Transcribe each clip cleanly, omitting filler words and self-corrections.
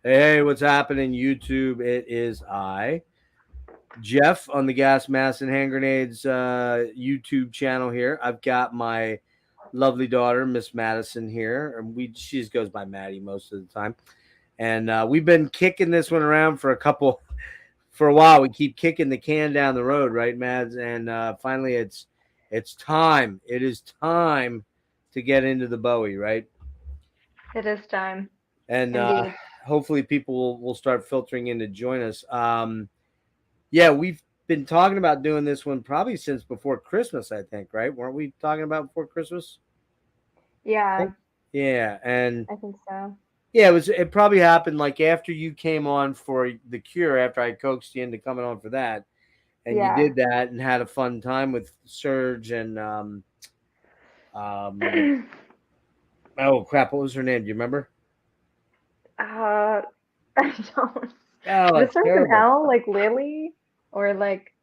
Hey, what's happening, YouTube? It is I, Jeff, on the Gas Mask and Hand Grenades YouTube channel here. I've got my lovely daughter, Miss Madison, here. And she just goes by Maddie most of the time. And we've been kicking this one around for a while. We keep kicking the can down the road, right, Mads? And finally, it's time. It is time to get into the Bowie, right? It is time, And indeed. hopefully, people will start filtering in to join us. Yeah, we've been talking about doing this one probably since before Christmas, I think, right? Weren't we talking about before Christmas? I Yeah, think. Yeah, and I think so. yeah, it probably happened like after you came on for the Cure, after I coaxed you into coming on for that, and you Yeah. did that and had a fun time with Serge and um oh crap, what was her name? Do you remember? I don't. Oh, Does it that's start with an terrible. L, like Lily, or like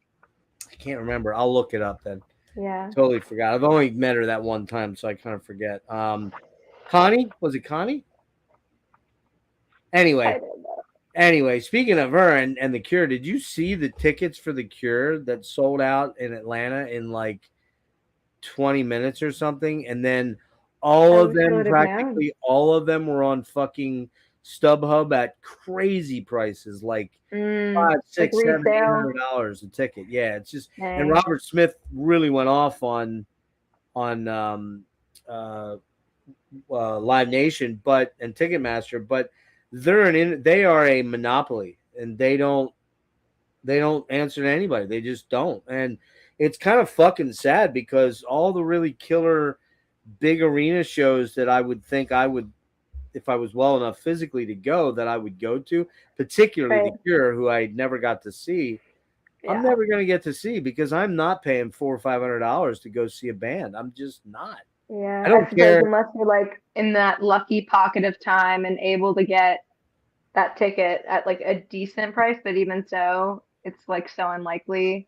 I can't remember. I'll look it up then. yeah? Totally forgot. I've only met her that one time, so I kind of forget. Connie, was it Connie? I Anyway, don't know. speaking of her and the Cure, did you see the tickets for the Cure that sold out in Atlanta in like 20 minutes or something? And then all I of wish I them, would have known. practically all of them, were on fucking StubHub at crazy prices, like five, Like six, seven, eight resale. hundred dollars a ticket. Yeah, it's just, and Dang. Robert Smith really went off on uh, Live Nation, but and Ticketmaster, but they are a monopoly, and they don't answer to anybody. They just don't, and it's kind of fucking sad because all the really killer big arena shows that I would think I would, if I was well enough physically to go, that I would go to, particularly the Right. Cure, who I never got to see. I'm Yeah. never going to get to see because I'm not paying $400 or $500 to go see a band. I'm just not. I Yeah. I don't suppose care. unless you're like in that lucky pocket of time and able to get that ticket at like a decent price, but even so, it's like so unlikely.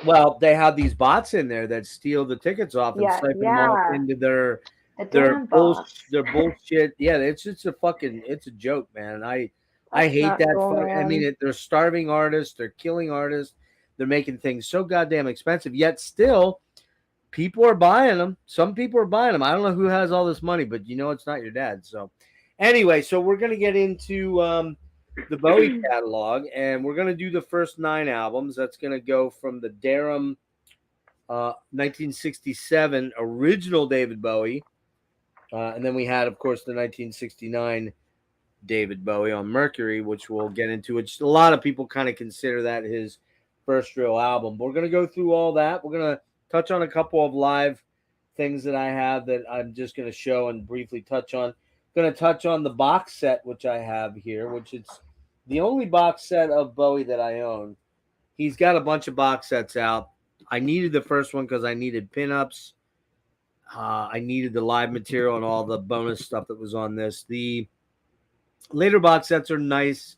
Well, they have these bots in there that steal the tickets off and Yeah, siphon them off yeah. into The damn their bots. their bullshit. Yeah, it's a joke, man. I That's hate not that. cool, I mean, man. they're starving artists. They're killing artists. They're making things so goddamn expensive. Yet still, people are buying them. Some people are buying them. I don't know who has all this money, but it's not your dad. So, anyway, so we're gonna get into the Bowie catalog, and we're gonna do the first 9 albums. That's gonna go from the Deram 1967 original David Bowie, and then we had, of course, the 1969 David Bowie on Mercury, which we'll get into. Which a lot of people kind of consider that his first real album. We're gonna go through all that. We're gonna touch on a couple of live things that I have that I'm just gonna show and briefly touch on. Going to touch on the box set which I have here, which it's the only box set of Bowie that I own. He's got a bunch of box sets out. I needed the first one because I needed pinups. I needed the live material and all the bonus stuff that was on this. The later box sets are nice.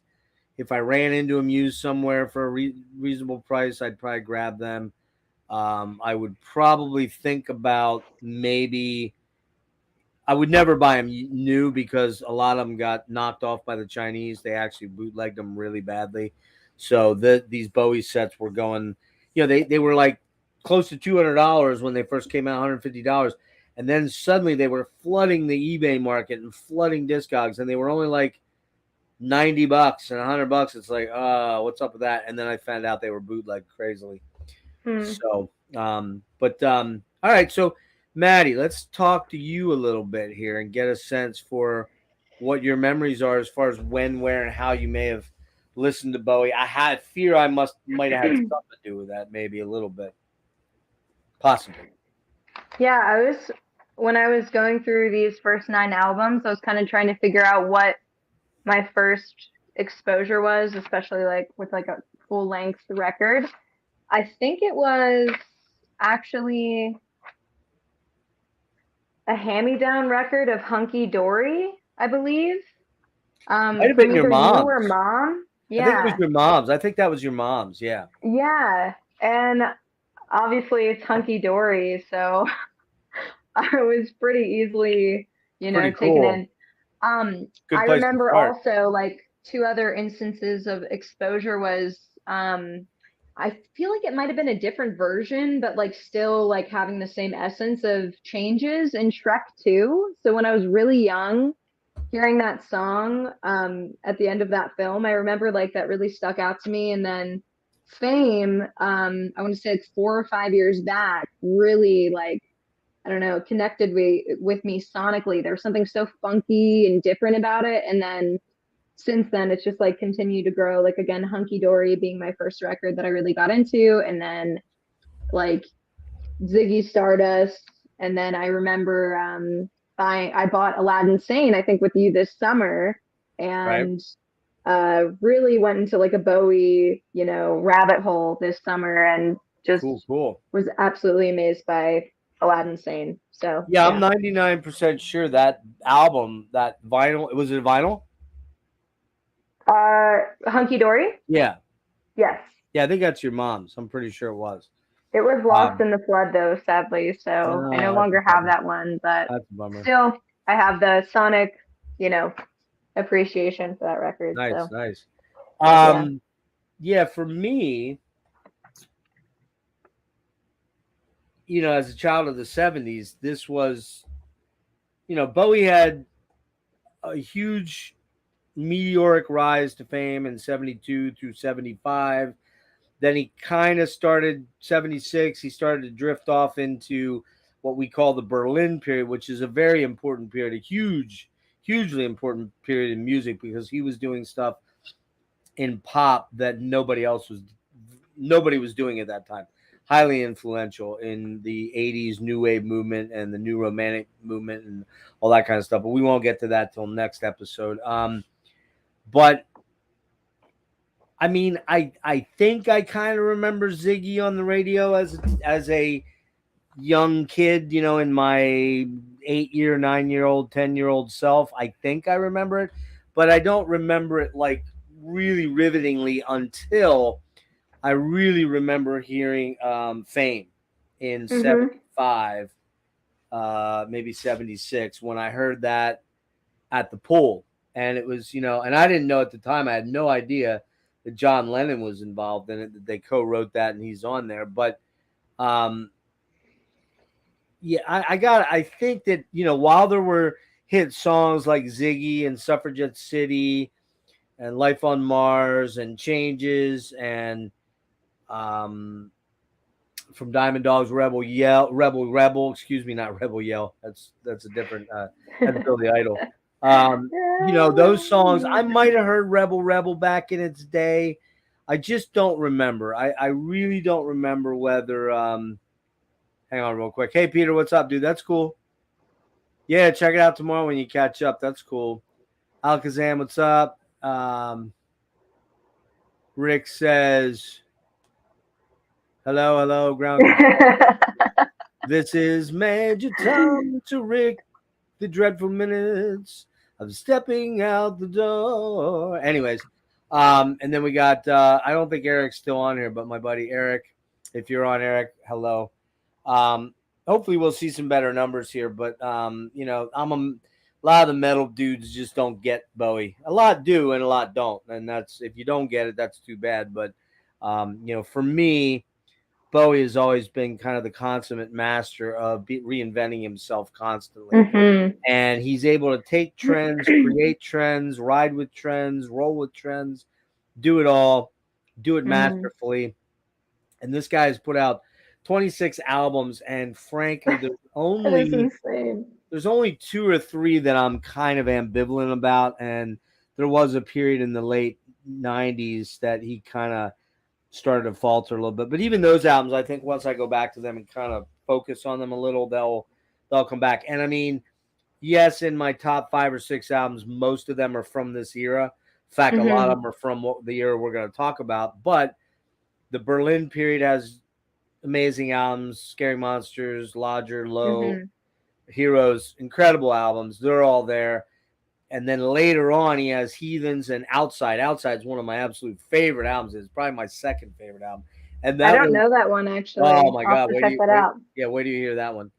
If I ran into them used somewhere for a reasonable price, I'd probably grab them. I would probably think about maybe. I would never buy them new because a lot of them got knocked off by the Chinese. They actually bootlegged them really badly. So these Bowie sets were going, they were like close to $200 when they first came out, $150, and then suddenly they were flooding the eBay market and flooding Discogs, and they were only like $90 and $100. It's like, what's up with that? And then I found out they were bootlegged crazily. Hmm. So, all right. So, Maddie, let's talk to you a little bit here and get a sense for what your memories are as far as when, where, and how you may have listened to Bowie. I had fear I might have had something to do with that, maybe a little bit, possibly. Yeah, when I was going through these first 9 albums, I was kind of trying to figure out what my first exposure was, especially like with like a full length record. I think it was actually a hand-me-down record of Hunky Dory, I believe, Might have from been your either you or mom's. mom. I think it was Yeah, your mom's. I think that was your mom's. Yeah. yeah, and obviously it's Hunky Dory, so I was pretty easily, Pretty taken cool. in. Good I place to remember start. also like two other instances of exposure was I feel like it might have been a different version, but like still like having the same essence of changes in Shrek 2. So when I was really young, hearing that song at the end of that film, I remember like that really stuck out to me. And then Fame, I want to say it's 4 or 5 years back, really like I don't know, connected with me sonically. There was something so funky and different about it. And then since then, it's just like continued to grow. Like again, Hunky Dory being my first record that I really got into, and then like Ziggy Stardust. And then I remember I bought Aladdin Sane, I think, with you this summer, Right. and really went into like a Bowie, rabbit hole this summer, and just Cool. Cool. was absolutely amazed by Aladdin Sane. So Yeah, I'm yeah. 99% sure that album, that vinyl, was it a vinyl? Hunky Dory? Yeah. Yes. Yeah, I think that's your mom's. I'm pretty sure it was. It was lost Um, in the flood though, sadly. So I no that's a longer have bummer. that one, but That's a bummer. still I have the sonic, you know, appreciation for that record. Nice, So nice. yeah. Yeah, for me, as a child of the 70s, this was, Bowie had a huge meteoric rise to fame in 72 through 75. Then he kind of started 76. He started to drift off into what we call the Berlin period, which is a very important period, a hugely important period in music because he was doing stuff in pop that nobody was doing at that time. Highly influential in the 80s new wave movement and the new romantic movement and all that kind of stuff. But we won't get to that till next episode. But I mean, I think I kind of remember Ziggy on the radio as a young kid, in my 8-year, 9-year old, 10-year old self. I think I remember it, but I don't remember it like really rivetingly until I really remember hearing Fame in Mhm. 75, maybe 76, when I heard that at the pool. And it was, and I didn't know at the time, I had no idea that John Lennon was involved in it, that they co-wrote that and he's on there. But um, yeah, I think that, while there were hit songs like Ziggy and Suffragette City and Life on Mars and Changes and um, from Diamond Dogs, Rebel, excuse me, not Rebel Yell. That's a different, that's Billy Idol. Those songs, I might have heard Rebel back in its day. I just don't remember. I really don't remember whether, hang on real quick. Hey, Peter, what's up, dude? That's cool. Yeah, check it out tomorrow when you catch up. That's cool. Alakazam, what's up? Rick says, hello, ground. This is Major Tom to Rick, the dreadful minutes of stepping out the door. Anyways, and then we got, I don't think Eric's still on here, but my buddy Eric, if you're on, Eric, hello. Hopefully we'll see some better numbers here, but, a lot of the metal dudes just don't get Bowie. A lot do and a lot don't. And that's, if you don't get it, that's too bad. But, for me, Bowie has always been kind of the consummate master of reinventing himself constantly. Mhm. And he's able to take trends, create trends, ride with trends, roll with trends, do it all, do it Mhm. masterfully. And this guy has put out 26 albums. And frankly, That is insane. there's only 2 or 3 that I'm kind of ambivalent about. And there was a period in the late 90s that he kind of started to falter a little bit. But even those albums, I think once I go back to them and kind of focus on them a little, they'll come back. And I mean, yes, in my top 5 or 6 albums, most of them are from this era. In fact, a lot of Mhm. them are from the era we're going to talk about. But the Berlin period has amazing albums: Scary Monsters, Lodger, Low, Mhm. Heroes, incredible albums. They're all there. And then later on, he has Heathens and Outside. Outside is one of my absolute favorite albums. It's probably my second favorite album. And I that don't was, know that one oh actually. my I'll have God, to check that out. wait do you hear that one?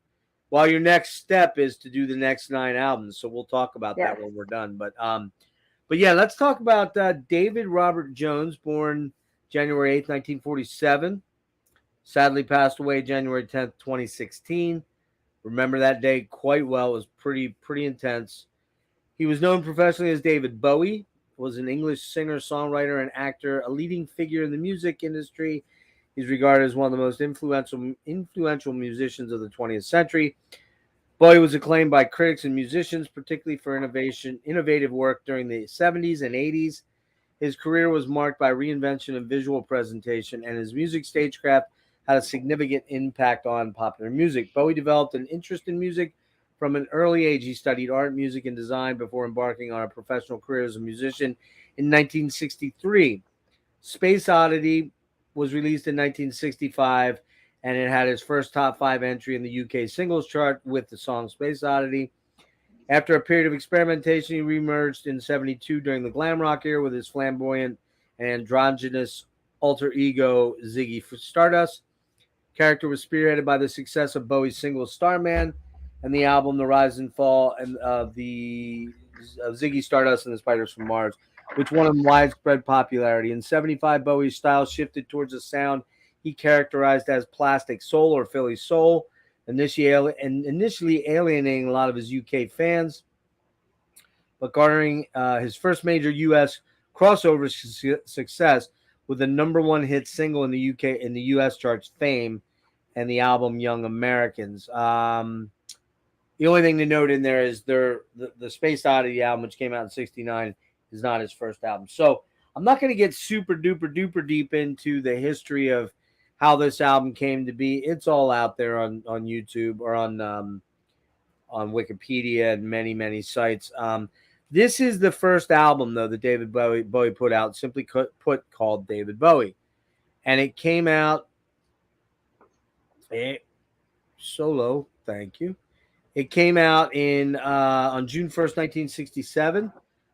Well, your next step is to do the next 9 albums, so we'll talk about that Yes. when we're done. But yeah, let's talk about David Robert Jones, born January 8th, 1947. Sadly passed away January 10th, 2016. Remember that day quite well. It was pretty intense. He was known professionally as David Bowie, was an English singer, songwriter, and actor, a leading figure in the music industry. He's regarded as one of the most influential musicians of the 20th century. Bowie was acclaimed by critics and musicians, particularly for innovative work during the 70s and 80s. His career was marked by reinvention and visual presentation, and his music stagecraft had a significant impact on popular music. Bowie developed an interest in music from an early age. He studied art, music, and design before embarking on a professional career as a musician in 1963. Space Oddity was released in 1965, and it had his first top 5 entry in the UK singles chart with the song Space Oddity. After a period of experimentation, he reemerged in 72 during the glam rock era with his flamboyant and androgynous alter ego Ziggy Stardust. Character was spearheaded by the success of Bowie's single Starman and the album The Rise and Fall and of Ziggy Stardust and the Spiders from Mars, which won him widespread popularity. In 75, Bowie's style shifted towards a sound he characterized as plastic soul or Philly soul, initially alienating a lot of his UK fans, but garnering his first major US crossover success with the #1 hit single in the UK in the US charts, Fame, and the album Young Americans. The only thing to note in there is the Space Oddity album, which came out in '69, is not his first album. So I'm not going to get super duper deep into the history of how this album came to be. It's all out there on YouTube or on Wikipedia and many sites. This is the first album though that David Bowie put out, simply put, called David Bowie, and it came out solo. Thank you. It came out on June 1st, 1967.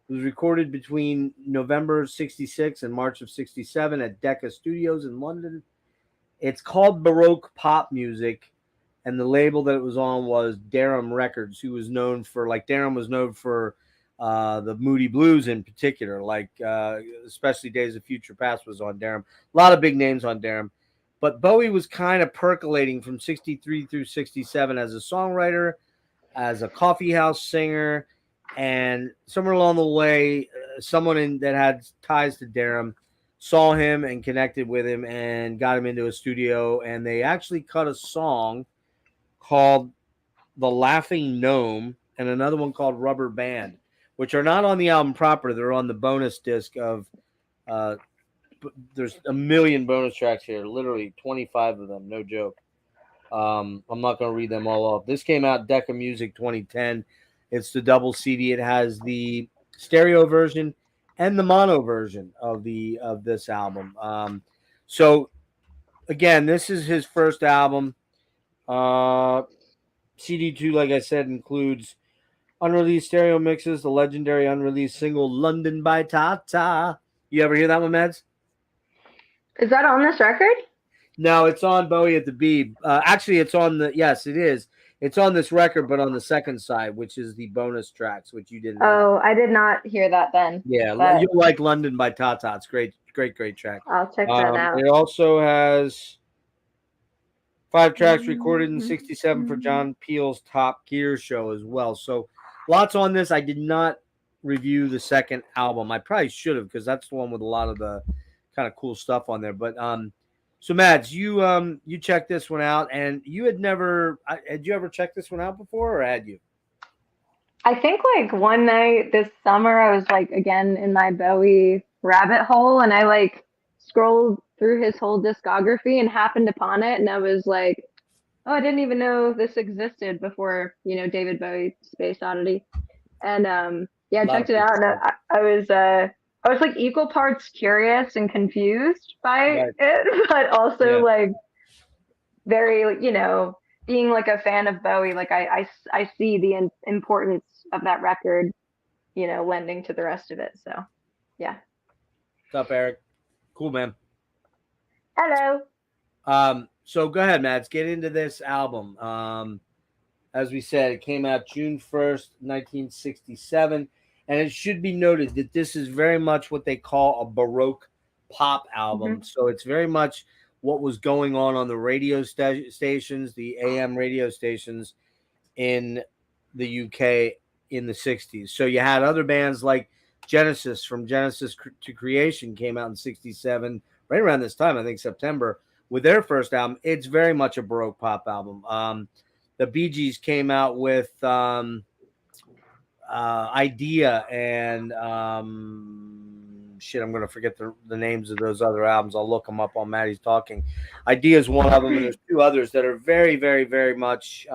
It was recorded between November '66 and March of '67 at Decca Studios in London. It's called Baroque pop music, and the label that it was on was Deram Records, who was known for, like, Deram was known for the Moody Blues in particular, like especially Days of Future Past was on Deram. A lot of big names on Deram. But Bowie was kind of percolating from '63 through '67 as a songwriter, as a coffee house singer, and somewhere along the way, someone that had ties to Deram saw him and connected with him and got him into a studio, and they actually cut a song called The Laughing Gnome and another one called Rubber Band, which are not on the album proper. They're on the bonus disc of there's a million bonus tracks here, literally 25 of them, no joke. I'm not going to read them all off. This came out Decca Music 2010. It's the double CD. It has the stereo version and the mono version of this album. So again, this is his first album. CD2, like I said, includes unreleased stereo mixes, the legendary unreleased single "London" by Tata. You ever hear that one, Mads? Is that on this record? No, it's on Bowie at the Beeb. Actually, it's on yes, it is. It's on this record, but on the second side, which is the bonus tracks, which you didn't have. Oh, I did not hear that then. Yeah, but you'll like "London" by Tata. It's great track. I'll check that out. It also has 5 tracks recorded in '67 for John Peel's Top Gear show as well. So lots on this. I did not review the second album. I probably should have, because that's the one with a lot of the kind of cool stuff on there. But so Mads, you checked this one out, and you had you ever checked this one out before, or had you? I think like one night this summer, I was like again in my Bowie rabbit hole, and I like scrolled through his whole discography and happened upon it, and I was like, oh, I didn't even know this existed before, David Bowie Space Oddity. And yeah, I checked it out, and I was like equal parts curious and confused by it, but also like very, being like a fan of Bowie, like I see the importance of that record, lending to the rest of it. So yeah. What's up, Eric? Cool, man. Hello. So go ahead, Mads. Get into this album. As we said, it came out June 1st, 1967. And it should be noted that this is very much what they call a Baroque pop Hmm. album. So it's very much what was going on the radio stations, the AM radio stations in the UK in the 60s. So you had other bands like Genesis, from Genesis to Creation, came out in 67, right around this time, I think September, with their first album. It's very much a Baroque pop album. The Bee Gees came out with Idea and shit, I'm going to forget the names of those other albums. I'll look them up while Maddie's talking. Idea is one of them, and there's two others that are very, very, very much.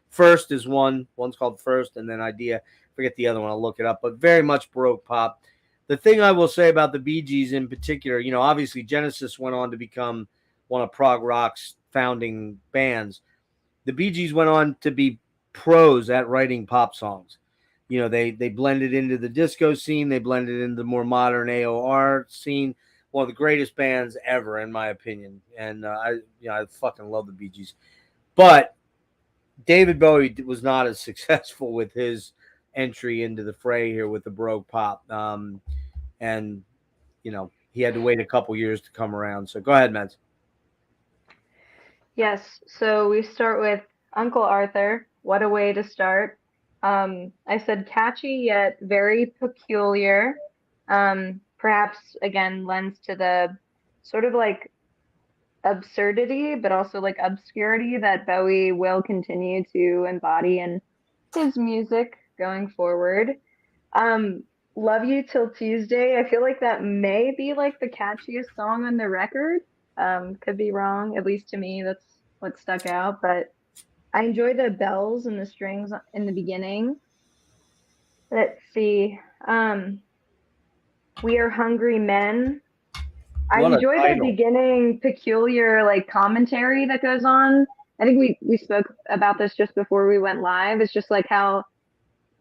First is one's called First, and then Idea. Forget the other one. I'll look it up, but very much Baroque pop. The thing I will say about the Bee Gees in particular, obviously Genesis went on to become one of prog rock's founding bands. The Bee Gees went on to be pros at writing pop songs. They blended into the disco scene. They blended into the more modern AOR scene. One of the greatest bands ever, in my opinion. And I fucking love the Bee Gees. But David Bowie was not as successful with his entry into the fray here with the Baroque pop. And he had to wait a couple years to come around. So go ahead, Mads. Yes, so we start with Uncle Arthur. What a way to start. I said catchy yet very peculiar. Perhaps again lends to the sort of like absurdity, but also like obscurity that Bowie will continue to embody in his music going forward. Um, Love You Till Tuesday. I feel like that may be like the catchiest song on the record. Could be wrong, at least to me, that's what stuck out. But I enjoy the bells and the strings in the beginning. Let's see. We Are Hungry Men. I What a enjoy the title. beginning peculiar like commentary that goes on. I think we spoke about this just before we went live. It's just like how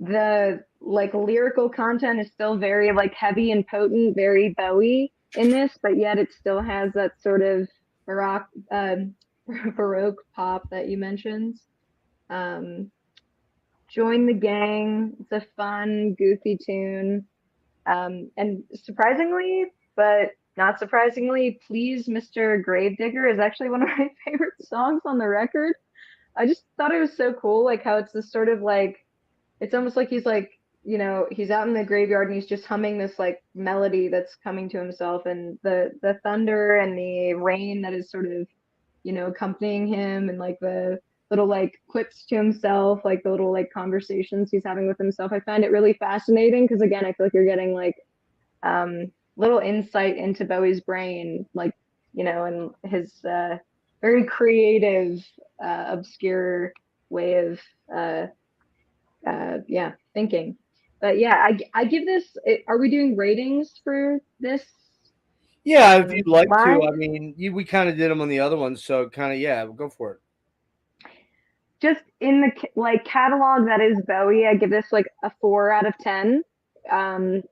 the like lyrical content is still very like heavy and potent, very Bowie in this, but yet it still has that sort of Baroque Baroque pop that you mentioned. Um, Join the Gang. It's a fun, goofy tune. And surprisingly, but not surprisingly, Please Mr. Gravedigger is actually one of my favorite songs on the record. I just thought it was so cool, like how it's this sort of like, it's almost like he's like, he's out in the graveyard and he's just humming this like melody that's coming to himself, and the thunder and the rain that is sort of, accompanying him, and like the little like quips to himself, like the little like conversations he's having with himself. I find it really fascinating because again, I feel like you're getting like little insight into Bowie's brain, like, and his very creative, obscure way of yeah, thinking. But yeah, I give this. Are we doing ratings for this Yeah, if you'd like to. live? I mean, we kind of did them on the other ones, so kind of, yeah, go for it. Just in the like catalog that is Bowie, I give this like a 4 out of 10. Um,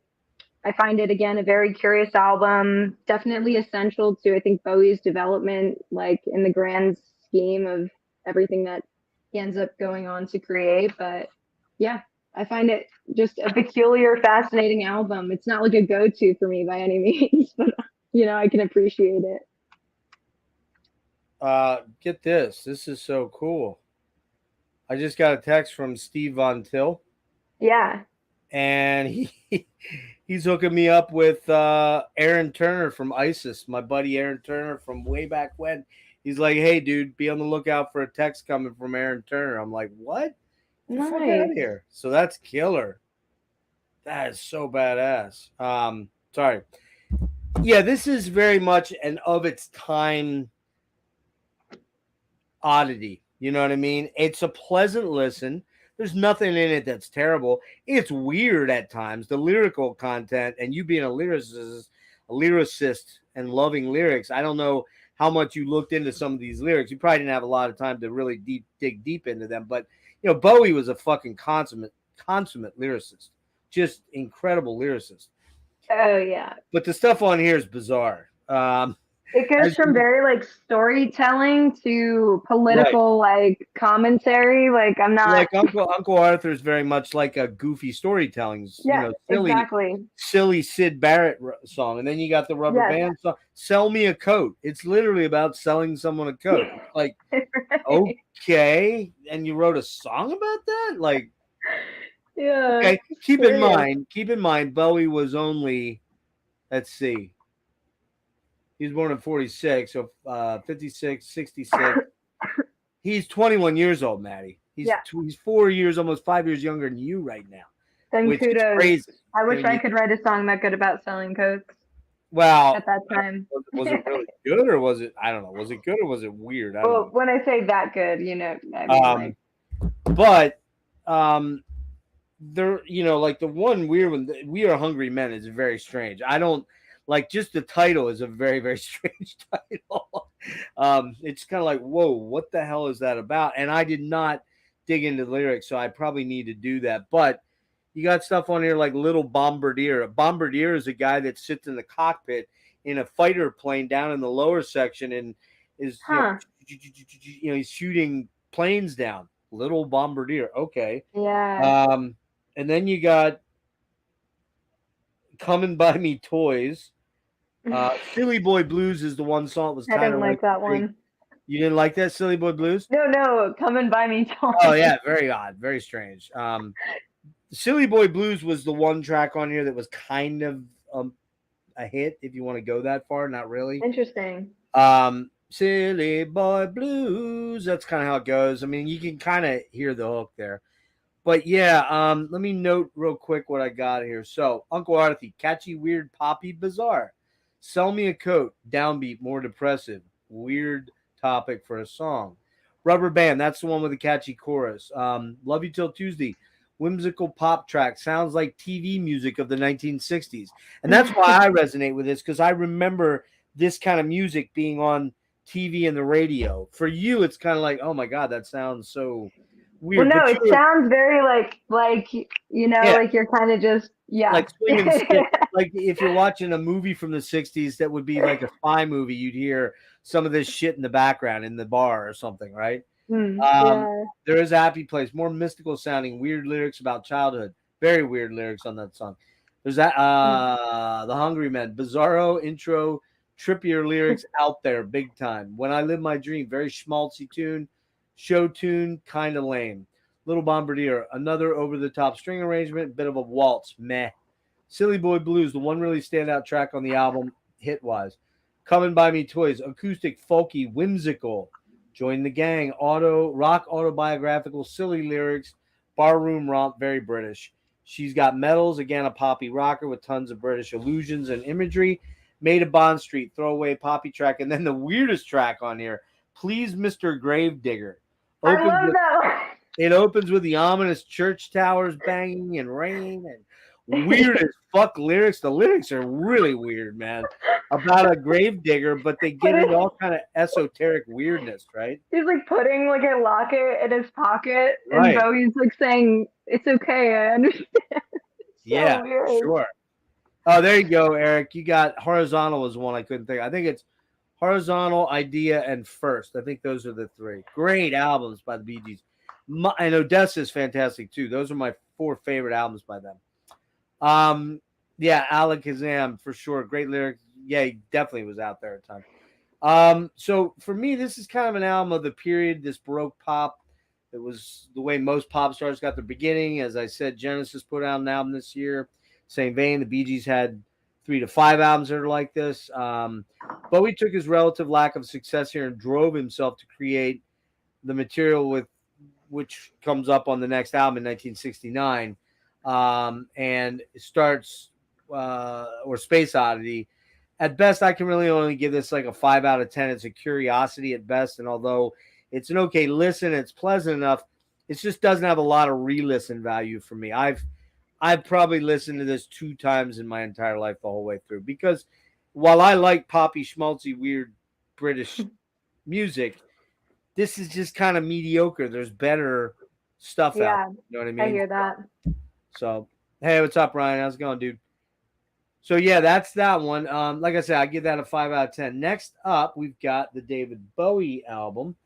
I find it again a very curious album, definitely essential to I think Bowie's development, like in the grand scheme of everything that he ends up going on to create. But yeah, I find it just a peculiar, fascinating album. It's not like a go-to for me by any means, but I can appreciate it. Get this. This is so cool. I just got a text from Steve Von Till, Yeah. and he's hooking me up with Aaron Turner from ISIS, my buddy Aaron Turner from way back when. He's like, "Hey, dude, be on the lookout for a text coming from Aaron Turner." I'm like, "What? Get the fuck out of Nice. here!" So that's killer. That is so badass. Sorry. Yeah, this is very much an of its time oddity. You know what I mean? It's a pleasant listen. There's nothing in it that's terrible. It's weird at times. The lyrical content, and you being a lyricist and loving lyrics, I don't know how much you looked into some of these lyrics. You probably didn't have a lot of time to really dig deep into them. But Bowie was a fucking consummate lyricist, just incredible lyricist. Oh yeah. But the stuff on here is bizarre. It goes As from you, very like storytelling to right. political like commentary. Like I'm not. Like Uncle Arthur is very much like a goofy storytelling, Yeah, exactly. silly Sid Barrett song, and then you got the rubber Yes. band song, "Sell Me a Coat." It's literally about selling someone a coat. It's like, Right. okay, and you wrote a song about that? Like, Yeah. okay, Serious. keep in mind, Bowie was only, let's see, he was born in 46, so 56, 66. He's 21 years old, Maddie. Yeah. He's 4 years, almost 5 years younger than you right now, Then which is kudos. crazy. I I wish I mean, could write a song that good about selling coats well, at that time. was it really good or was it? I don't know. Was it good or was it weird? I don't Well, know. when I say that good, I mean like, Um, but um, there, like the one weird one, "We Are Hungry Men" is very strange. I don't like, just the title is a very very strange title. It's kind of like, whoa, what the hell is that about? And I did not dig into the lyrics, so I probably need to do that. But you got stuff on here like "Little Bombardier." A bombardier is a guy that sits in the cockpit in a fighter plane down in the lower section and is, huh? he's shooting planes down. Little Bombardier. Okay. Yeah. Um, and then you got "Come and Buy Me Toys." "Silly Boy Blues" is the one song that was I kind didn't of like like that big. one. You didn't like that, "Silly Boy Blues"? No, no, come and buy me Oh toys. yeah, very odd, very strange. "Silly Boy Blues" was the one track on here that was kind of a hit, if you want to go that far. Not really. Interesting. "Silly Boy Blues." That's kind of how it goes. I mean, you can kind of hear the hook there. But yeah, let me note real quick what I got here. So, Uncle Arthur, catchy, weird, poppy, bizarre. "Sell Me a Coat," downbeat, more depressive. Weird topic for a song. "Rubber Band," that's the one with the catchy chorus. "Love You Till Tuesday," whimsical pop track. Sounds like TV music of the 1960s. And that's why I resonate with this, because I remember this kind of music being on TV and the radio. For you, it's kind of like, oh my God, that sounds so Well, weird. no, But it you're, sounds very yeah, like you're kind of just, yeah. like swing and stick. Like if you're watching a movie from the 60s that would be like a spy movie, you'd hear some of this shit in the background in the bar or something, right? Um, Yeah. there is a happy place, more mystical sounding, weird lyrics about childhood. Very weird lyrics on that song. There's that Mm. "The Hungry Men," bizarro intro, trippier lyrics out there, big time. "When I Live My Dream," very schmaltzy tune, show tune, kind of lame. "Little Bombardier," another over the top string arrangement, bit of a waltz, meh. "Silly Boy Blues," the one really standout track on the album, hit wise. "Come and Buy Me Toys," acoustic, folky, whimsical. "Join the Gang," rock autobiographical, silly lyrics, barroom romp, very British. "She's Got Medals," again a poppy rocker with tons of British allusions and imagery. "Made of Bond Street," throwaway poppy track, and then the weirdest track on here, "Please Mr. Gravedigger." I Opens love with that one. it opens with the ominous church towers banging and rain and weird as fuck lyrics. The lyrics are really weird, man. About a grave digger, but they get into Put all kind of esoteric weirdness, right? He's like putting like a locket in his pocket, and Right. Bowie's like saying, "It's okay, I understand." It's so Yeah, weird. sure. Oh, there you go, Eric. You got "Horizontal" was one I couldn't think. I think it's "Horizontal," "Idea," and "First." I think those are the three. Great albums by the Bee Gees. And Odessa is fantastic too. Those are my four favorite albums by them. Um, yeah, Alakazam for sure. Great lyrics. Yeah, he definitely was out there at times. So for me, this is kind of an album of the period, this Baroque pop. It was the way most pop stars got their beginning. As I said, Genesis put out an album this year. Same vein, the Bee Gees had 3 to 5 albums that are like this. Bowie took his relative lack of success here and drove himself to create the material with which comes up on the next album in 1969, and starts or Space Oddity. At best, I can really only give this like a 5 out of 10. It's a curiosity at best, and although it's an okay listen, it's pleasant enough. It just doesn't have a lot of re-listen value for me. I've probably listened to this 2 times in my entire life the whole way through, because while I like poppy, schmaltzy, weird British music, this is just kind of mediocre. There's better stuff out Yeah, there. You know what I I mean? hear that. So, hey, what's up, Ryan? How's it going, dude? So yeah, that's that one. Like I said, I give that a 5 out of 10. Next up, we've got the David Bowie album,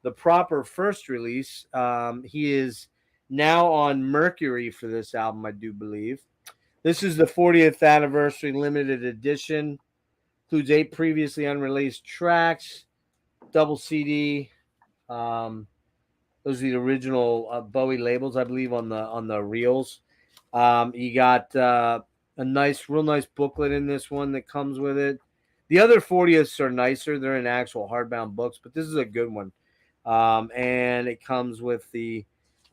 the proper first release. He is now on Mercury for this album, I do believe. This is the 40th anniversary limited edition. Includes 8 previously unreleased tracks, double CD. Those are the original Bowie labels, I believe, on the reels. You got a real nice booklet in this one that comes with it. The other 40ths are nicer; they're in actual hardbound books, but this is a good one. And it comes with the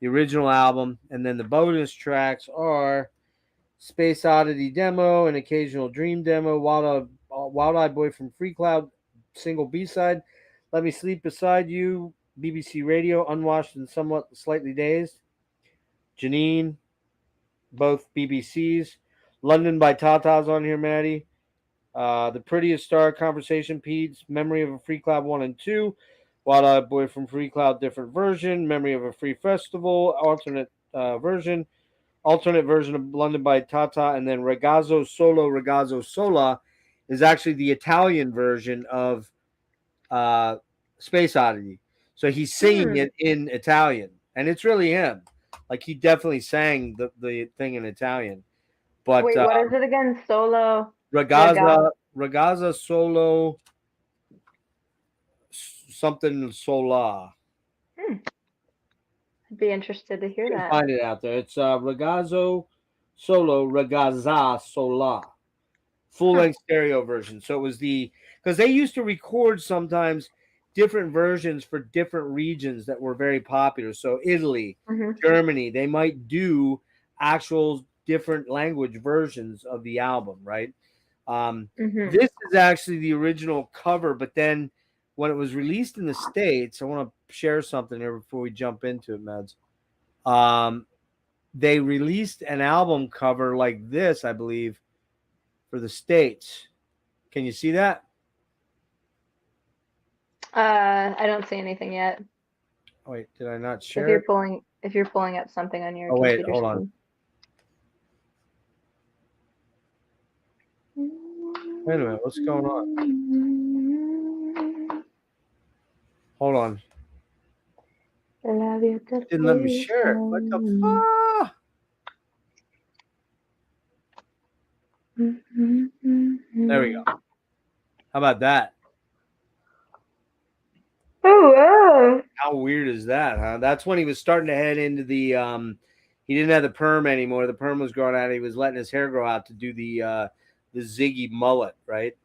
original album, and then the bonus tracks are Space Oddity demo, an occasional Dream demo, Wild Eyed Boy from Free Cloud, single B side, Let Me Sleep Beside You, BBC Radio, Unwashed and Somewhat Slightly Dazed, Janine, both BBCs, London by Tata's on here, Maddie. The Prettiest Star, Conversation Peds, Memory of a Free Cloud 1 and 2, Wild Eyed Boy from Free Cloud, different version, Memory of a Free Festival, alternate version of London by Tata, and then Ragazzo Solo, Ragazzo Sola is actually the Italian version of Space Oddity. So he's singing it in Italian, and it's really him. Like he definitely sang the thing in Italian. But Wait, what is it again? Solo. Ragazza Solo something Sola. I'd be interested to hear You can that. find it out there. It's Ragazzo Solo, Ragazza Sola. Full length stereo version. So it was because they used to record sometimes different versions for different regions that were very popular. So Italy, Germany, they might do actual different language versions of the album, right? This is actually the original cover, but then when it was released in the States, I want to share something here before we jump into it, Meds. They released an album cover like this, I believe, for the States. Can you see that? I don't see anything yet. Oh, wait, did I not share? If you're pulling up something on your computer computer hold on. Wait a minute, what's going on? Hold on. Didn't let me share it. What the fuck? There we go. How about that? Oh, How weird is that, huh? That's when he was starting to head into the he didn't have the perm anymore. The perm was growing out. He was letting his hair grow out to do the Ziggy mullet, right?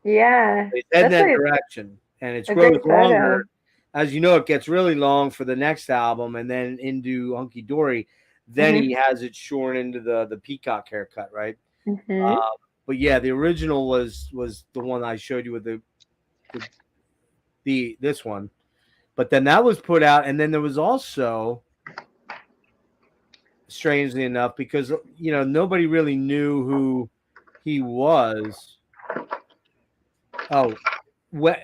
yeah. He's heading that direction, and it grows longer. As you know, it gets really long for the next album, and then into Hunky Dory. Then he has it shorn into the peacock haircut, right? But yeah, the original was the one I showed you with the this one. But then that was put out, and then there was also, strangely enough, because nobody really knew who he was. Oh,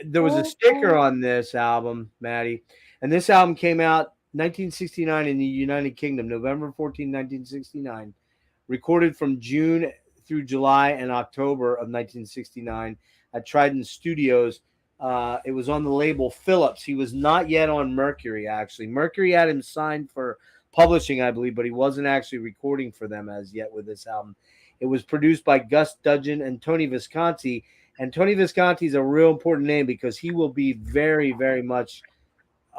there was a sticker on this album, Maddie, and this album came out 1969 in the United Kingdom, November 14, 1969. Recorded from June through July and October of 1969 at Trident Studios. It was on the label Philips. He was not yet on Mercury, actually. Mercury had him signed for publishing, I believe, but he wasn't actually recording for them as yet with this album. It was produced by Gus Dudgeon and Tony Visconti. And Tony Visconti is a real important name because he will be very, very much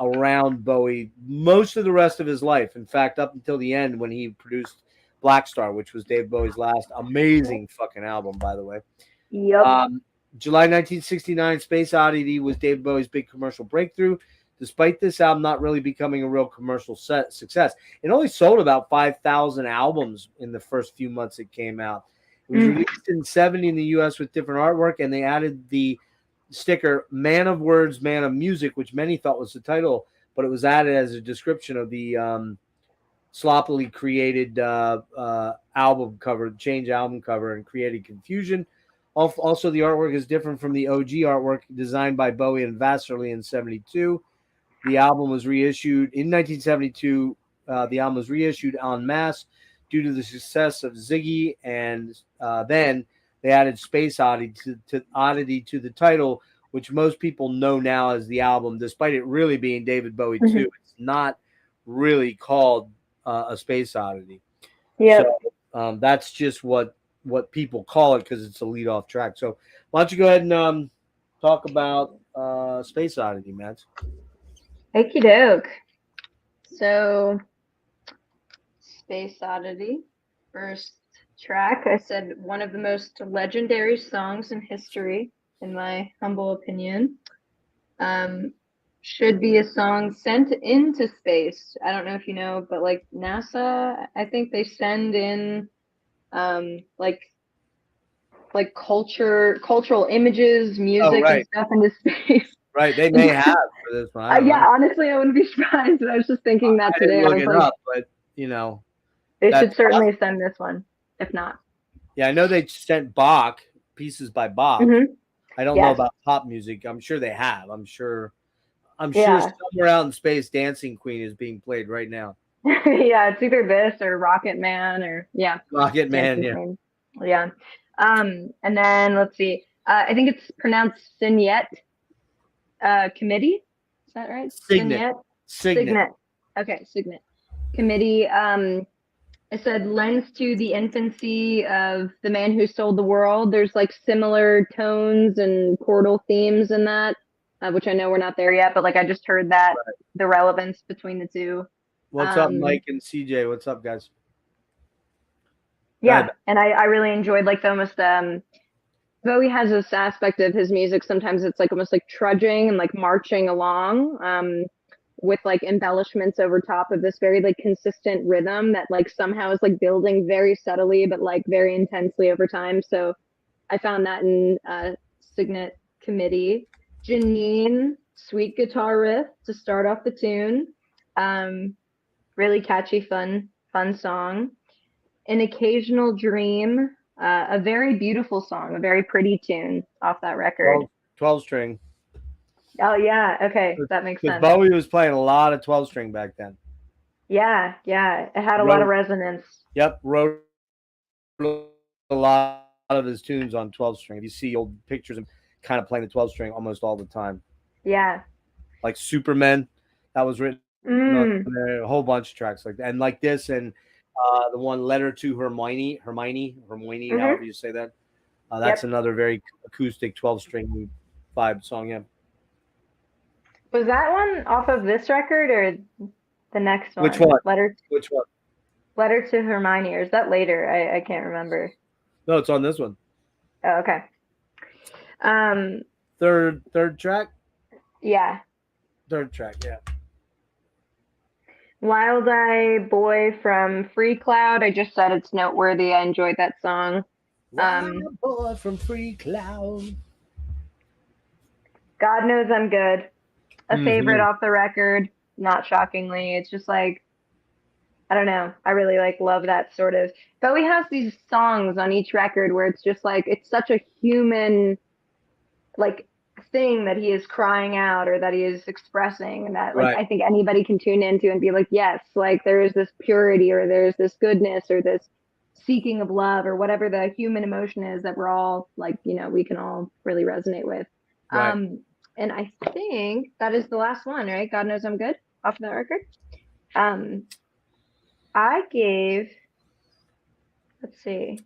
around Bowie most of the rest of his life. In fact, up until the end when he produced Black Star, which was Dave Bowie's last amazing fucking album, by the way. Yep. July 1969, Space Oddity was Dave Bowie's big commercial breakthrough. Despite this album not really becoming a real commercial success, it only sold about 5,000 albums in the first few months it came out. It was released in 70 in the U.S. with different artwork, and they added the sticker "Man of Words, Man of Music," which many thought was the title, but it was added as a description of the sloppily created album cover, change album cover, and created confusion. Also, the artwork is different from the OG artwork designed by Bowie and Vasserly in 72. The album was reissued in 1972. The album was reissued en masse due to the success of Ziggy, and then they added Space Oddity to the title, which most people know now as the album, despite it really being David Bowie 2. Mhm. It's not really called a Space Oddity. Yep. So that's just what people call it because it's a lead off track. So why don't you go ahead and talk about Space Oddity, Matt? Okie doke. So, Space Oddity, first track. I said one of the most legendary songs in history, in my humble opinion. Should be a song sent into space. I don't know if you know, but like NASA, I think they send in like cultural images, Oh, music, and right. stuff into space. Right. They may have for this one. I don't Yeah, know. honestly, I wouldn't be surprised. I was just thinking that I didn't today. I look was it like, up, but, you know, they should that's certainly possible. send this one, if not. Yeah, I know they sent Bach, pieces by Bach. Mm-hmm. I don't know Yes. about pop music. I'm sure they have. I'm sure Yeah. somewhere out in space Dancing Queen is being played right now. Yeah, it's either this or Rocket Man or yeah, Rocket Man, Dancing yeah. Queen. Yeah. And then let's see. I think it's pronounced Signet Committee. Is that right? Signet. Signet. Okay, Signet Committee. I said lends to the infancy of The Man Who Sold the World. There's like similar tones and chordal themes in that, which I know we're not there yet, but like I just heard that the relevance between the two. What's up, Mike and CJ? What's up, guys? Yeah, and I really enjoyed like the almost Bowie has this aspect of his music. Sometimes it's like almost like trudging and like marching along, with like embellishments over top of this very like consistent rhythm that like somehow is like building very subtly but like very intensely over time. So I found that in Signet Committee. Janine, sweet guitar riff to start off the tune. Really catchy, fun song. An Occasional Dream, a very beautiful song, a very pretty tune off that record. 12 string. Oh yeah, okay, that makes Because sense. Bowie was playing a lot of 12 string back then. Yeah, it had a lot of resonance. Yep, wrote a lot of his tunes on 12 string. You see old pictures of him kind of playing the 12 string almost all the time. Yeah. Like Superman, that was written on there, a whole bunch of tracks like that. And like this and the one Letter to Hermione, however you say that. That's another very acoustic 12 string vibe song, yeah. Was that one off of this record or the next one? Which one? Which one? Letter to Hermione, or is that later? I can't remember. No, it's on this one. Oh, okay. Third track? Yeah. Third track, yeah. Wild Eye Boy from Free Cloud. I just said it's noteworthy. I enjoyed that song. Wild Boy from Free Cloud. God Knows I'm Good. A favorite off the record, not shockingly. It's just like, I don't know. I really like love that sort of. Bowie has these songs on each record where it's just like it's such a human, like thing that he is crying out or that he is expressing, and that like I think anybody can tune into and be like, yes, like there is this purity or there's this goodness or this seeking of love or whatever the human emotion is that we're all like, we can all really resonate with. And I think that is the last one, right? God Knows I'm Good off of that record. I gave, let's see.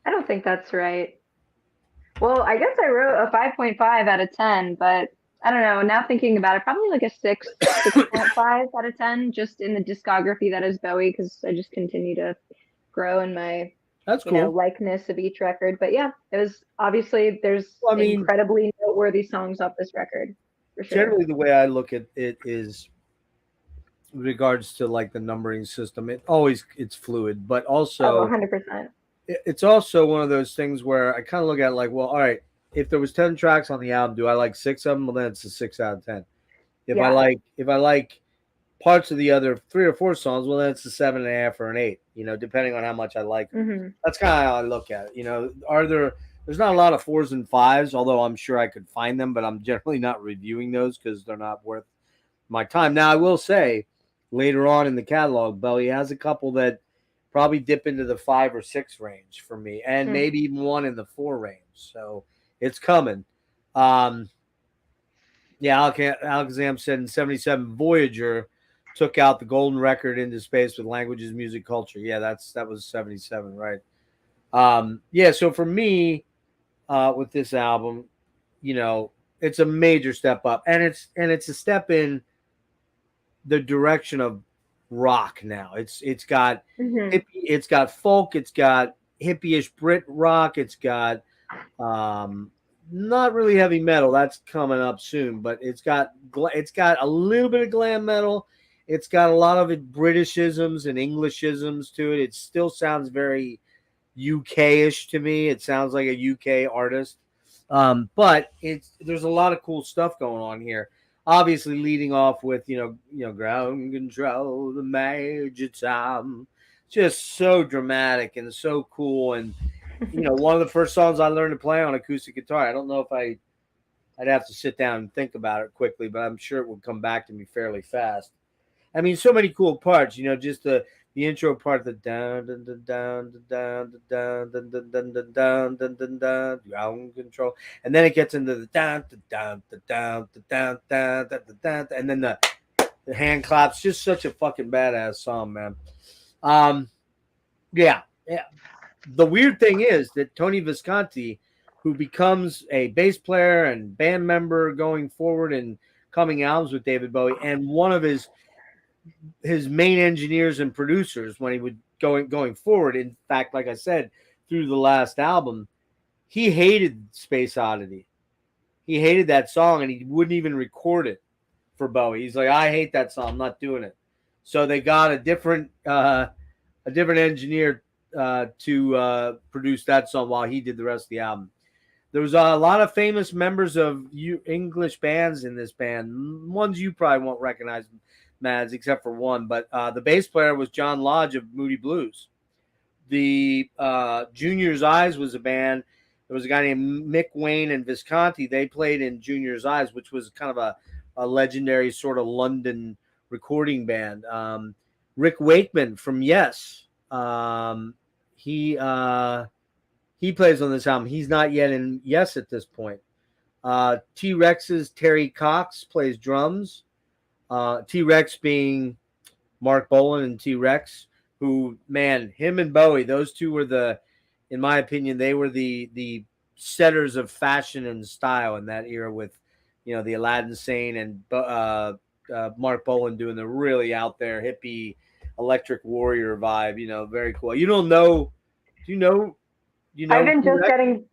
I don't think that's right. Well, I guess I wrote a 5.5 out of 10, but I don't know. Now thinking about it, probably like a 6.5 out of 10, just in the discography that is Bowie, because I just continue to grow in my likeness of each record. But yeah, it was obviously there's incredibly noteworthy songs off this record. For sure. Generally, the way I look at it is with regards to like the numbering system, it's fluid, but also 100%. It's also one of those things where I kind of look at it like, well, all right, if there was 10 tracks on the album, do I like 6 of them? Well, then it's a 6 out of 10. If I like parts of the other 3 or 4 songs, well, then it's a 7.5 or an 8, depending on how much I like them. That's kind of how I look at it. There's not a lot of 4s and 5s, although I'm sure I could find them, but I'm generally not reviewing those because they're not worth my time. Now, I will say later on in the catalog, Bowie has a couple that probably dip into the 5 or 6 range for me, and Hmm. maybe even one in the 4 range. So it's coming. Um, yeah, Alakazam said in '77, Voyager took out the golden record into space with languages, music, culture. Yeah, that was '77, right? Yeah, so for me, with this album, you know, it's a major step up, and it's a step in the direction of rock now. It's got Hmm. hippie, it's got folk, it's got hippie-ish Brit rock, it's got um, not really heavy metal. That's coming up soon, but it's got a little bit of glam metal. It's got a lot of it Britishisms and Englishisms to it. It still sounds very UK-ish to me. It sounds like a UK artist. But there's a lot of cool stuff going on here. Obviously, leading off with ground control, the major time, just so dramatic and so cool. And one of the first songs I learned to play on acoustic guitar. I don't know if I'd have to sit down and think about it quickly, but I'm sure it would come back to me fairly fast. I mean, so many cool parts. Just the intro part, the down dun dun down down down dun dun dun dun down dun dun down ground control, and then it gets into the down down down down down down, and then the hand claps. Just such a fucking badass song, man. Um, yeah, yeah. The weird thing is that Tony Visconti, who becomes a bass player and band member going forward and coming albums with David Bowie, and one of his main engineers and producers when he would going forward. In fact, like I said, through the last album, he hated Space Oddity. He hated that song, and he wouldn't even record it for Bowie. He's like, I hate that song. I'm not doing it. So they got a different engineer to produce that song while he did the rest of the album. There was a lot of famous members of English bands in this band. Ones you probably won't recognize, Mads, except for one. But the bass player was John Lodge of Moody Blues. The Junior's Eyes was a band. There was a guy named Mick Wayne and Visconti. They played in Junior's Eyes, which was kind of a legendary sort of London recording band. Rick Wakeman from Yes. He plays on this album. He's not yet in Yes at this point. T-Rex's Terry Cox plays drums. T-Rex being Mark Bolan and T-Rex, who, man, him and Bowie, those two were in my opinion, they were the setters of fashion and style in that era with, the Aladdin Sane and Mark Bolan doing the really out there hippie electric warrior vibe, very cool. You don't know, do you I've know been just T-Rex? getting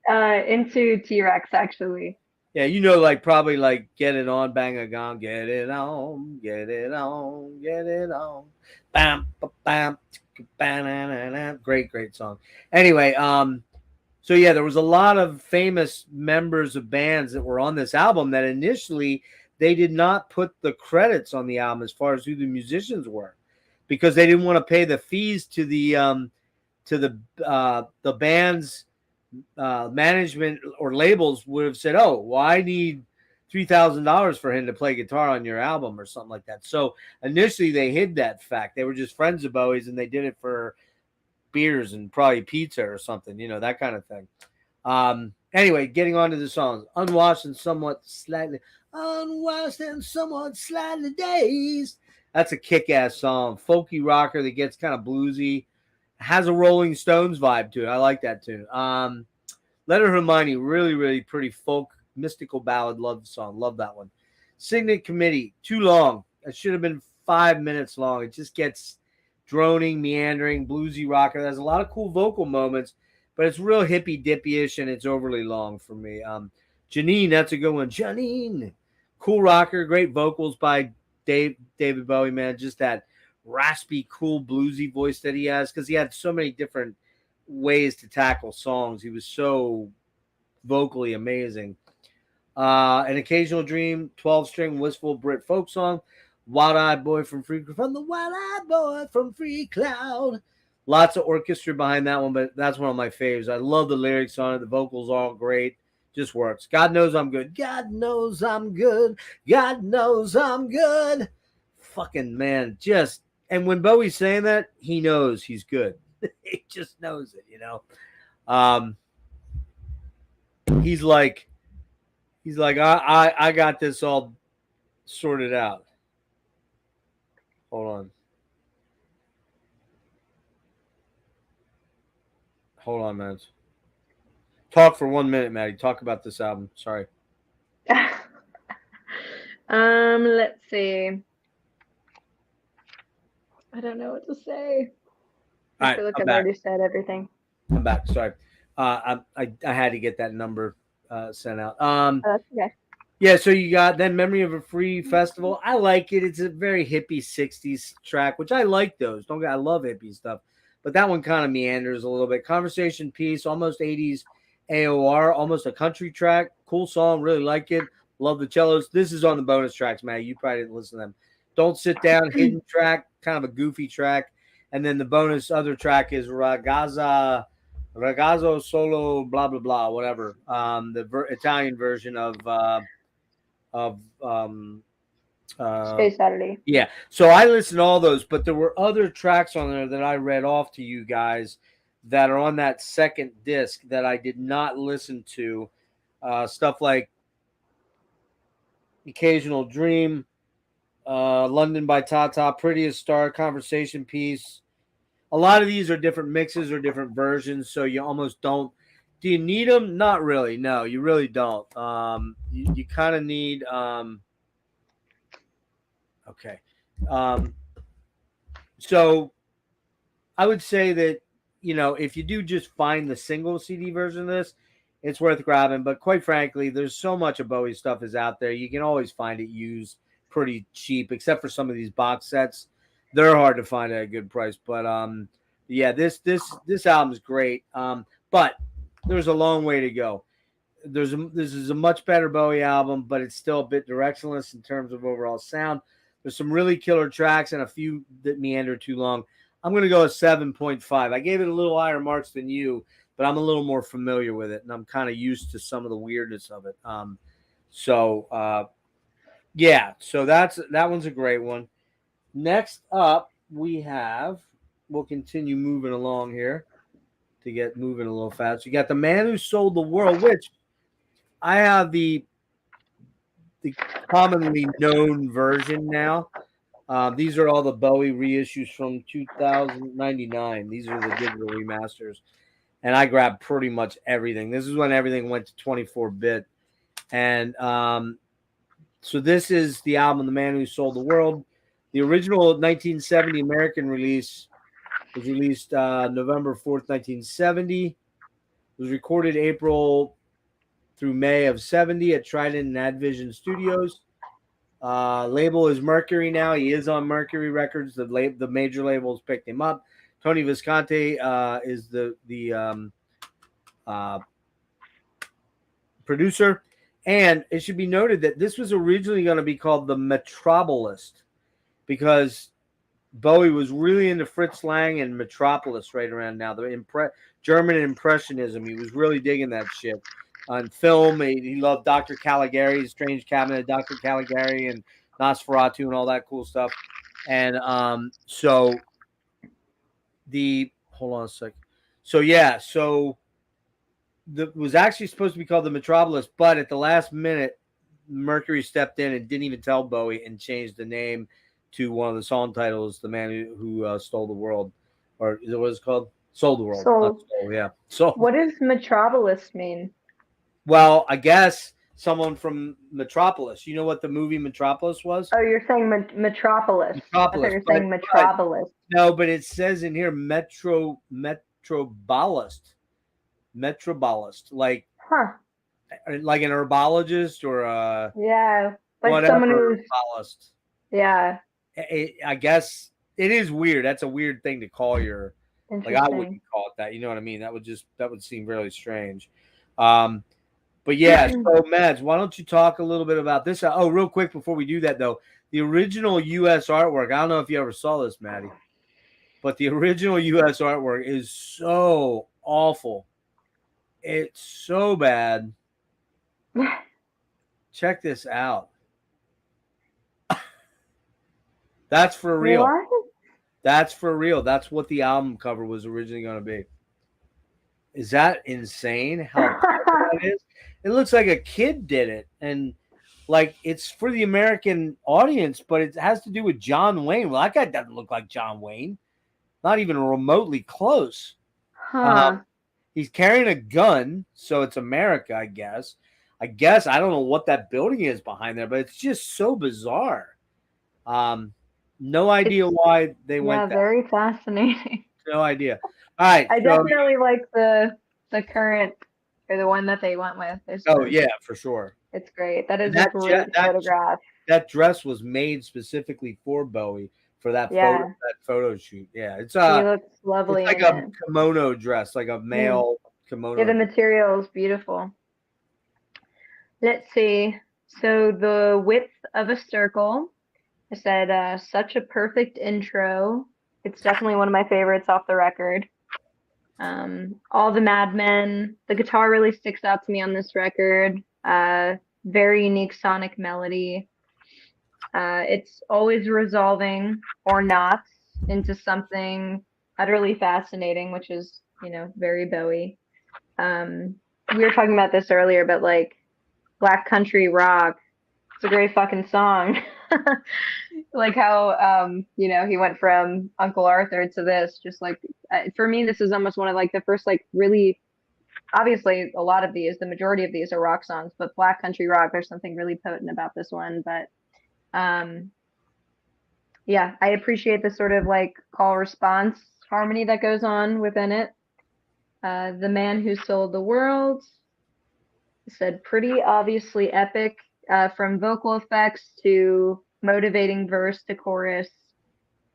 into T-Rex actually. Yeah, probably like get it on, bang a gong, get it on, get it on, get it on. Bam, bam, bam, great song. Anyway, so yeah, there was a lot of famous members of bands that were on this album that initially they did not put the credits on the album as far as who the musicians were, because they didn't want to pay the fees to the band's management or labels would have said, "Oh, well, I need $3,000 for him to play guitar on your album or something like that." So initially, they hid that fact. They were just friends of Bowie's, and they did it for beers and probably pizza or something, that kind of thing. Anyway, getting on to the songs, unwashed and somewhat slightly dazed. That's a kick-ass song, folky rocker that gets kind of bluesy. Has a Rolling Stones vibe to it. I like that tune. Letter Hermione, really, really pretty folk, mystical ballad. Love the song. Love that one. Signet Committee, too long. It should have been 5 minutes long. It just gets droning, meandering, bluesy rocker. There's a lot of cool vocal moments, but it's real hippy dippy-ish, and it's overly long for me. Janine, that's a good one. Janine, cool rocker, great vocals by David Bowie, man. Just that raspy, cool, bluesy voice that he has, because he had so many different ways to tackle songs. He was so vocally amazing. An Occasional Dream, 12-string wistful Brit folk song. Wild-Eyed Boy from the Wild-Eyed Boy from Free Cloud. Lots of orchestra behind that one, but that's one of my faves. I love the lyrics on it. The vocals are all great. Just works. God knows I'm good. God knows I'm good. God knows I'm good. Fucking man, and when Bowie's saying that, he knows he's good. He just knows it, Um, he's like, I got this all sorted out. Hold on. Hold on, man. Talk for 1 minute, Maddie. Talk about this album. Sorry. Let's see. I don't know what to say. All I right, feel like I'm I've back. already said everything. I'm back. Sorry. I had to get that number sent out. Oh, that's okay. Yeah, so you got then Memory of a Free Festival. I like it. It's a very hippie 60s track, which I like those. I love hippie stuff. But that one kind of meanders a little bit. Conversation Piece, almost 80s AOR, almost a country track. Cool song, really like it. Love the cellos. This is on the bonus tracks, man. You probably didn't listen to them. Don't Sit Down, hidden track, kind of a goofy track. And then the bonus other track is Ragazzo Solo, blah blah blah, whatever. The Italian version of Space Oddity. yeah. So I listened to all those, but there were other tracks on there that I read off to you guys that are on that second disc that I did not listen to. Stuff like Occasional Dream, London by Tata, Prettiest Star, Conversation Piece. A lot of these are different mixes or different versions, so you almost don't. Do you need them? Not really. No, you really don't. You kind of need. Okay. So I would say that, if you do just find the single CD version of this, it's worth grabbing. But quite frankly, there's so much of Bowie stuff is out there. You can always find it used pretty cheap, except for some of these box sets. They're hard to find at a good price. But yeah, this album's great. But there's a long way to go. This is a much better Bowie album, but it's still a bit directionless in terms of overall sound. There's some really killer tracks and a few that meander too long. I'm going to go a 7.5. I gave it a little higher marks than you, but I'm a little more familiar with it, and I'm kind of used to some of the weirdness of it. Yeah, so that one's a great one. Next up, we'll continue moving along here to get moving a little fast. You got The Man Who Sold the World, which I have the commonly known version now. These are all the Bowie reissues from 2099. These are the digital remasters. And I grabbed pretty much everything. This is when everything went to 24-bit. And so this is the album, The Man Who Sold the World. The original 1970 American release was released November 4th, 1970. It was recorded April through May of 70 at Trident and Advision Studios. Label is Mercury now. He is on Mercury Records. The major labels picked him up. Tony Visconti is the producer. And it should be noted that this was originally going to be called the Metropolis because Bowie was really into Fritz Lang and Metropolis right around now. The German Impressionism. He was really digging that shit. On film, he loved Dr. Caligari, Strange Cabinet of Dr. Caligari, and Nosferatu, and all that cool stuff. And hold on a sec. So yeah, was actually supposed to be called the Metropolis, but at the last minute, Mercury stepped in and didn't even tell Bowie and changed the name to one of the song titles, "The Man Who Stole the World," or is it what it's called? Sold the World. Sold. Yeah. So what does Metropolis mean? Well, I guess someone from Metropolis. You know what the movie Metropolis was? Oh, you're saying Metropolis. I thought you were saying Metropolis. No, but it says in here Metrobolist. Like like an herbologist or a like someone who's herbolist. Yeah. I guess it is weird. That's a weird thing to call your like I wouldn't call it that. You know what I mean? That would seem really strange. But yeah, so Mads, why don't you talk a little bit about this? Oh, real quick before we do that though, the original U.S. artwork. I don't know if you ever saw this, Maddie, but the original U.S. artwork is so awful. It's so bad. Check this out. That's for real. What? That's for real. That's what the album cover was originally going to be. Is that insane? How clever that is. It looks like a kid did it, and like it's for the American audience, but it has to do with John Wayne. Well, that guy doesn't look like John Wayne, not even remotely close. Huh. He's carrying a gun, so it's America, I guess. I don't know what that building is behind there, but it's just so bizarre. Um, no idea It's why they yeah, went that. very fascinating. No idea. All right, I so definitely like the current or the one that they went with. oh yeah, for sure. It's great. That And is a great photograph. that dress was made specifically for Bowie for Yeah, that photo shoot. Yeah, he looks it's lovely like in a it. kimono dress, like a Mm. male Yeah, kimono the dress. material is beautiful. Let's see. So the width of a circle. I said such a perfect intro. It's definitely one of my favorites off the record. All the Mad Men. The guitar really sticks out to me on this record. Very unique sonic melody. It's always resolving or not into something utterly fascinating, which is, very Bowie. We were talking about this earlier, but like Black Country Rock, it's a great fucking song. Like how, he went from Uncle Arthur to this, just like, for me, this is almost one of like the first, like really, obviously a lot of these, the majority of these are rock songs, but Black Country Rock, there's something really potent about this one. But, um, yeah, I appreciate the sort of like call response harmony that goes on within it. The Man Who Sold the World said pretty obviously epic, from vocal effects to motivating verse to chorus.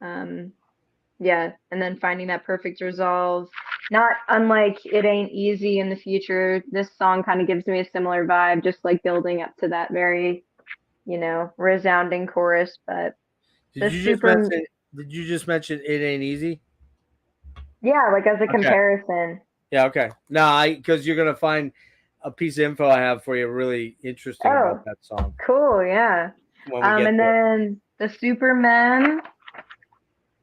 Yeah, and then finding that perfect resolve. Not unlike It Ain't Easy in the future, this song kind of gives me a similar vibe, just like building up to that very, resounding chorus. But Did the you just super, mention? Did you just mention It Ain't Easy? yeah, like as a Okay. comparison. Yeah. Okay. No, because you're gonna find a piece of info I have for you really interesting about Oh, that song cool, yeah. when we get And there. then the Superman.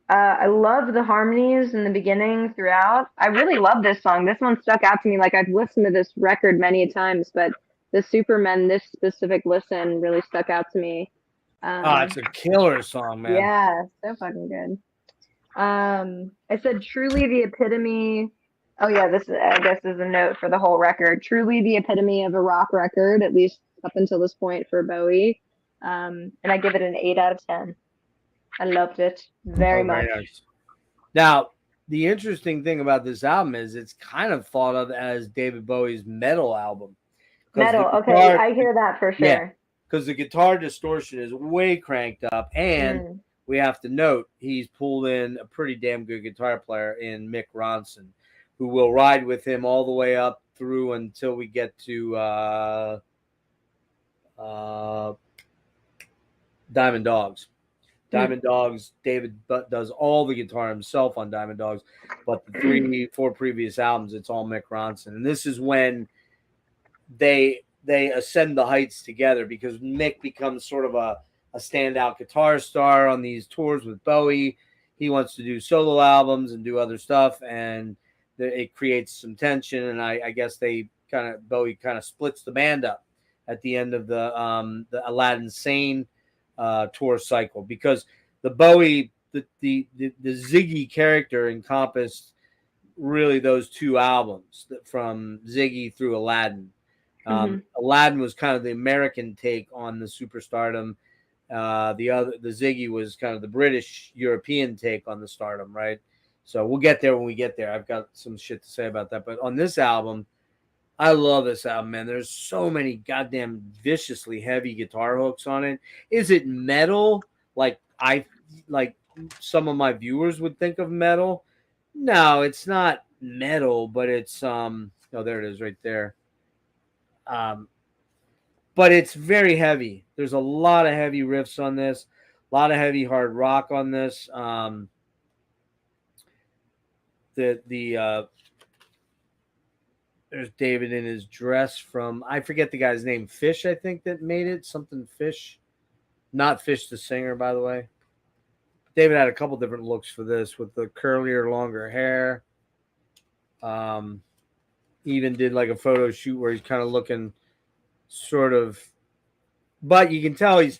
I love the harmonies in the beginning throughout. I really love this song. This one stuck out to me. Like I've listened to this record many times, but the Superman, this specific listen really stuck out to me. Oh, Um, it's a killer song, man. yeah, so fucking good. I said truly the epitome. Oh yeah, this I guess is a note for the whole record. Truly the epitome of a rock record, at least up until this point for Bowie. And I give it an 8 out of 10. I loved it very Oh, very much. nice. Now, the interesting thing about this album is it's kind of thought of as David Bowie's metal album because the Metal. Okay, guitar, I hear that for yeah, sure. because the guitar distortion is way cranked up, and Mm. we have to note he's pulled in a pretty damn good guitar player in Mick Ronson, who will ride with him all the way up through until we get to uh, Diamond Dogs. Mm. Diamond Dogs, David does all the guitar himself on Diamond Dogs, but the 4 previous albums, it's all Mick Ronson. And this is when they ascend the heights together because Mick becomes sort of a standout guitar star on these tours with Bowie. He wants to do solo albums and do other stuff, and it creates some tension. And I guess Bowie kind of splits the band up at the end of the Aladdin Sane tour cycle because the Bowie the Ziggy character encompassed really those 2 albums from Ziggy through Aladdin. Hmm. Aladdin was kind of the American take on the superstardom. The Ziggy was kind of the British European take on the stardom, right? So we'll get there when we get there. I've got some shit to say about that. But on this album, I love this album, man. There's so many goddamn viciously heavy guitar hooks on it. Is it metal like some of my viewers would think of metal? No, it's not metal, but it's oh, there it is right there. Um but it's very heavy. There's a lot of heavy riffs on this, a lot of heavy hard rock on this. The There's David in his dress from I forget the guy's name. Fish, I think that made it something Fish, not Fish the singer, by the way. David had a couple different looks for this with the curlier, longer hair. Um, even did like a photo shoot where he's kind of looking sort of, but you can tell he's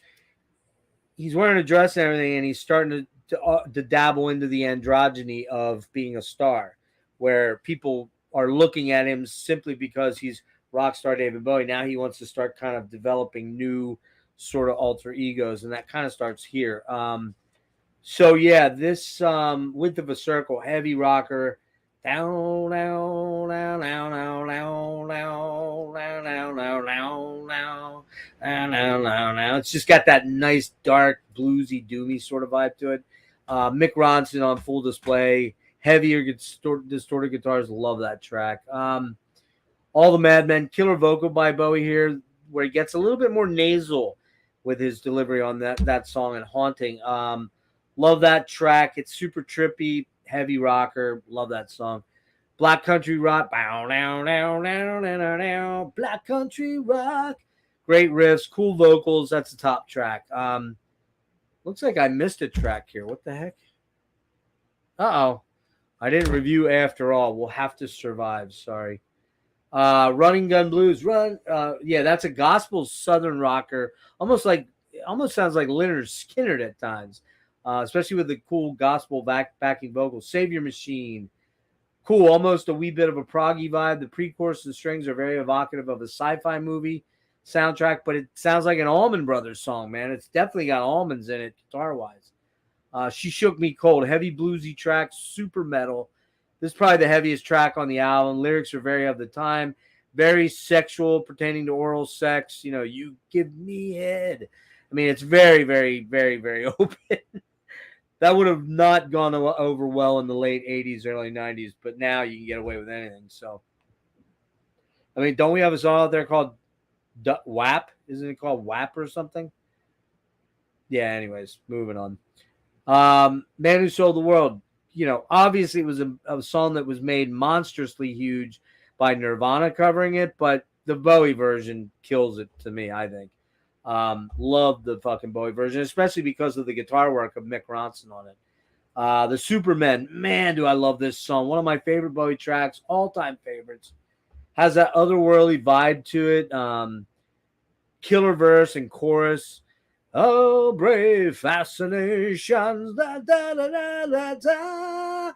wearing a dress and everything, and he's starting to dabble into the androgyny of being a star, where people are looking at him simply because he's rock star David Bowie. Now he wants to start kind of developing new sort of alter egos, and that kind of starts here. So yeah, this Width of a Circle, heavy rocker, down, down, down, down, down, down, down, down, down, down, down, down, down, down. It's just got that nice, dark, bluesy, doomy sort of vibe to it. Mick Ronson on full display, heavier distorted guitars. Love that track. All the Madmen, killer vocal by Bowie here, where he gets a little bit more nasal with his delivery on that song and Haunting. Love that track. It's super trippy, heavy rocker. Love that song. Black Country Rock. Bow, down, down, down, down, down. Black Country Rock. Great riffs, cool vocals. That's the top track. Looks like I missed a track here. What the heck? Uh-oh. I didn't review After All. We'll have to survive. Sorry. Running Gun Blues. Yeah, that's a gospel southern rocker. Almost sounds like Leonard Skinner at times. Especially with the cool gospel backing vocals. Savior Machine. Cool, almost a wee bit of a proggy vibe. The pre-chorus and strings are very evocative of a sci-fi movie soundtrack, but it sounds like an Allman Brothers song, man. It's definitely got almonds in it, guitar-wise. She Shook Me Cold. Heavy bluesy track, super metal. This is probably the heaviest track on the album. Lyrics are very of the time. Very sexual, pertaining to oral sex. You know, you give me head. I mean, it's very, very, very, very open. That would have not gone over well in the late 80s, early 90s, but now you can get away with anything. So, I mean, don't we have a song out there called WAP? Isn't it called WAP or something? Yeah, anyways, moving on. Man Who Sold the World. You know, obviously it was a song that was made monstrously huge by Nirvana covering it, but the Bowie version kills it to me, I think. Love the fucking Bowie version, especially because of the guitar work of Mick Ronson on it. The Supermen, man, do I love this song. One of my favorite Bowie tracks, all-time favorites. Has that otherworldly vibe to it. Killer verse and chorus. Oh, brave fascinations. Da, da, da, da, da, da.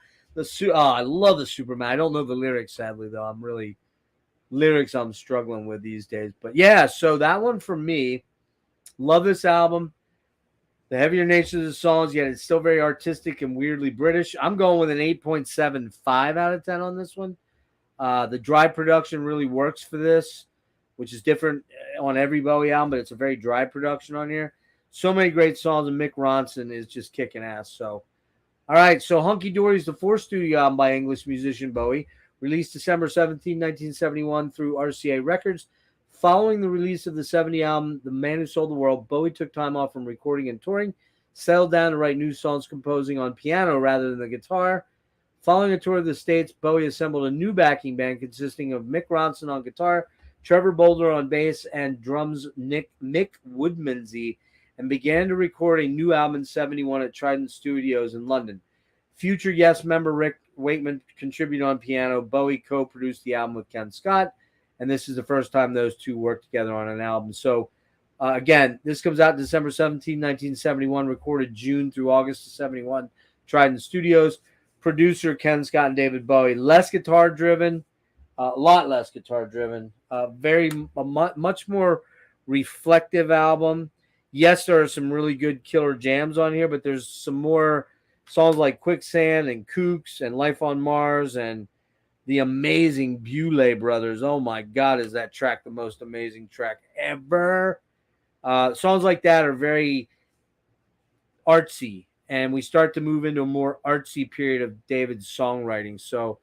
I love the Superman. I don't know the lyrics, sadly, though. I'm struggling with these days. But yeah, so that one for me. Love this album. The heavier nature of the songs, yet it's still very artistic and weirdly British. I'm going with an 8.75 out of 10 on this one. The dry production really works for this, which is different on every Bowie album, but it's a very dry production on here. So many great songs, and Mick Ronson is just kicking ass. So, all right. So, Hunky Dory is the fourth studio album by English musician Bowie, released December 17, 1971 through RCA Records. Following the release of the 70 album, The Man Who Sold the World, Bowie took time off from recording and touring, settled down to write new songs, composing on piano rather than the guitar. Following a tour of the States, Bowie assembled a new backing band consisting of Mick Ronson on guitar, Trevor Bolder on bass, and drums Mick Woodmansey, and began to record a new album in 71 at Trident Studios in London. Future Yes member Rick Wakeman contributed on piano. Bowie co-produced the album with Ken Scott, and this is the first time those two worked together on an album. So, again, this comes out December 17, 1971, recorded June through August of 71, Trident Studios. Producer Ken Scott and David Bowie. Less guitar-driven, a lot less guitar-driven. Much more reflective album. Yes, there are some really good killer jams on here, but there's some more songs like Quicksand and Kooks and Life on Mars and the amazing Beulah Brothers. Oh my God, is that track the most amazing track ever? Songs like that are very artsy, and we start to move into a more artsy period of David's songwriting. So,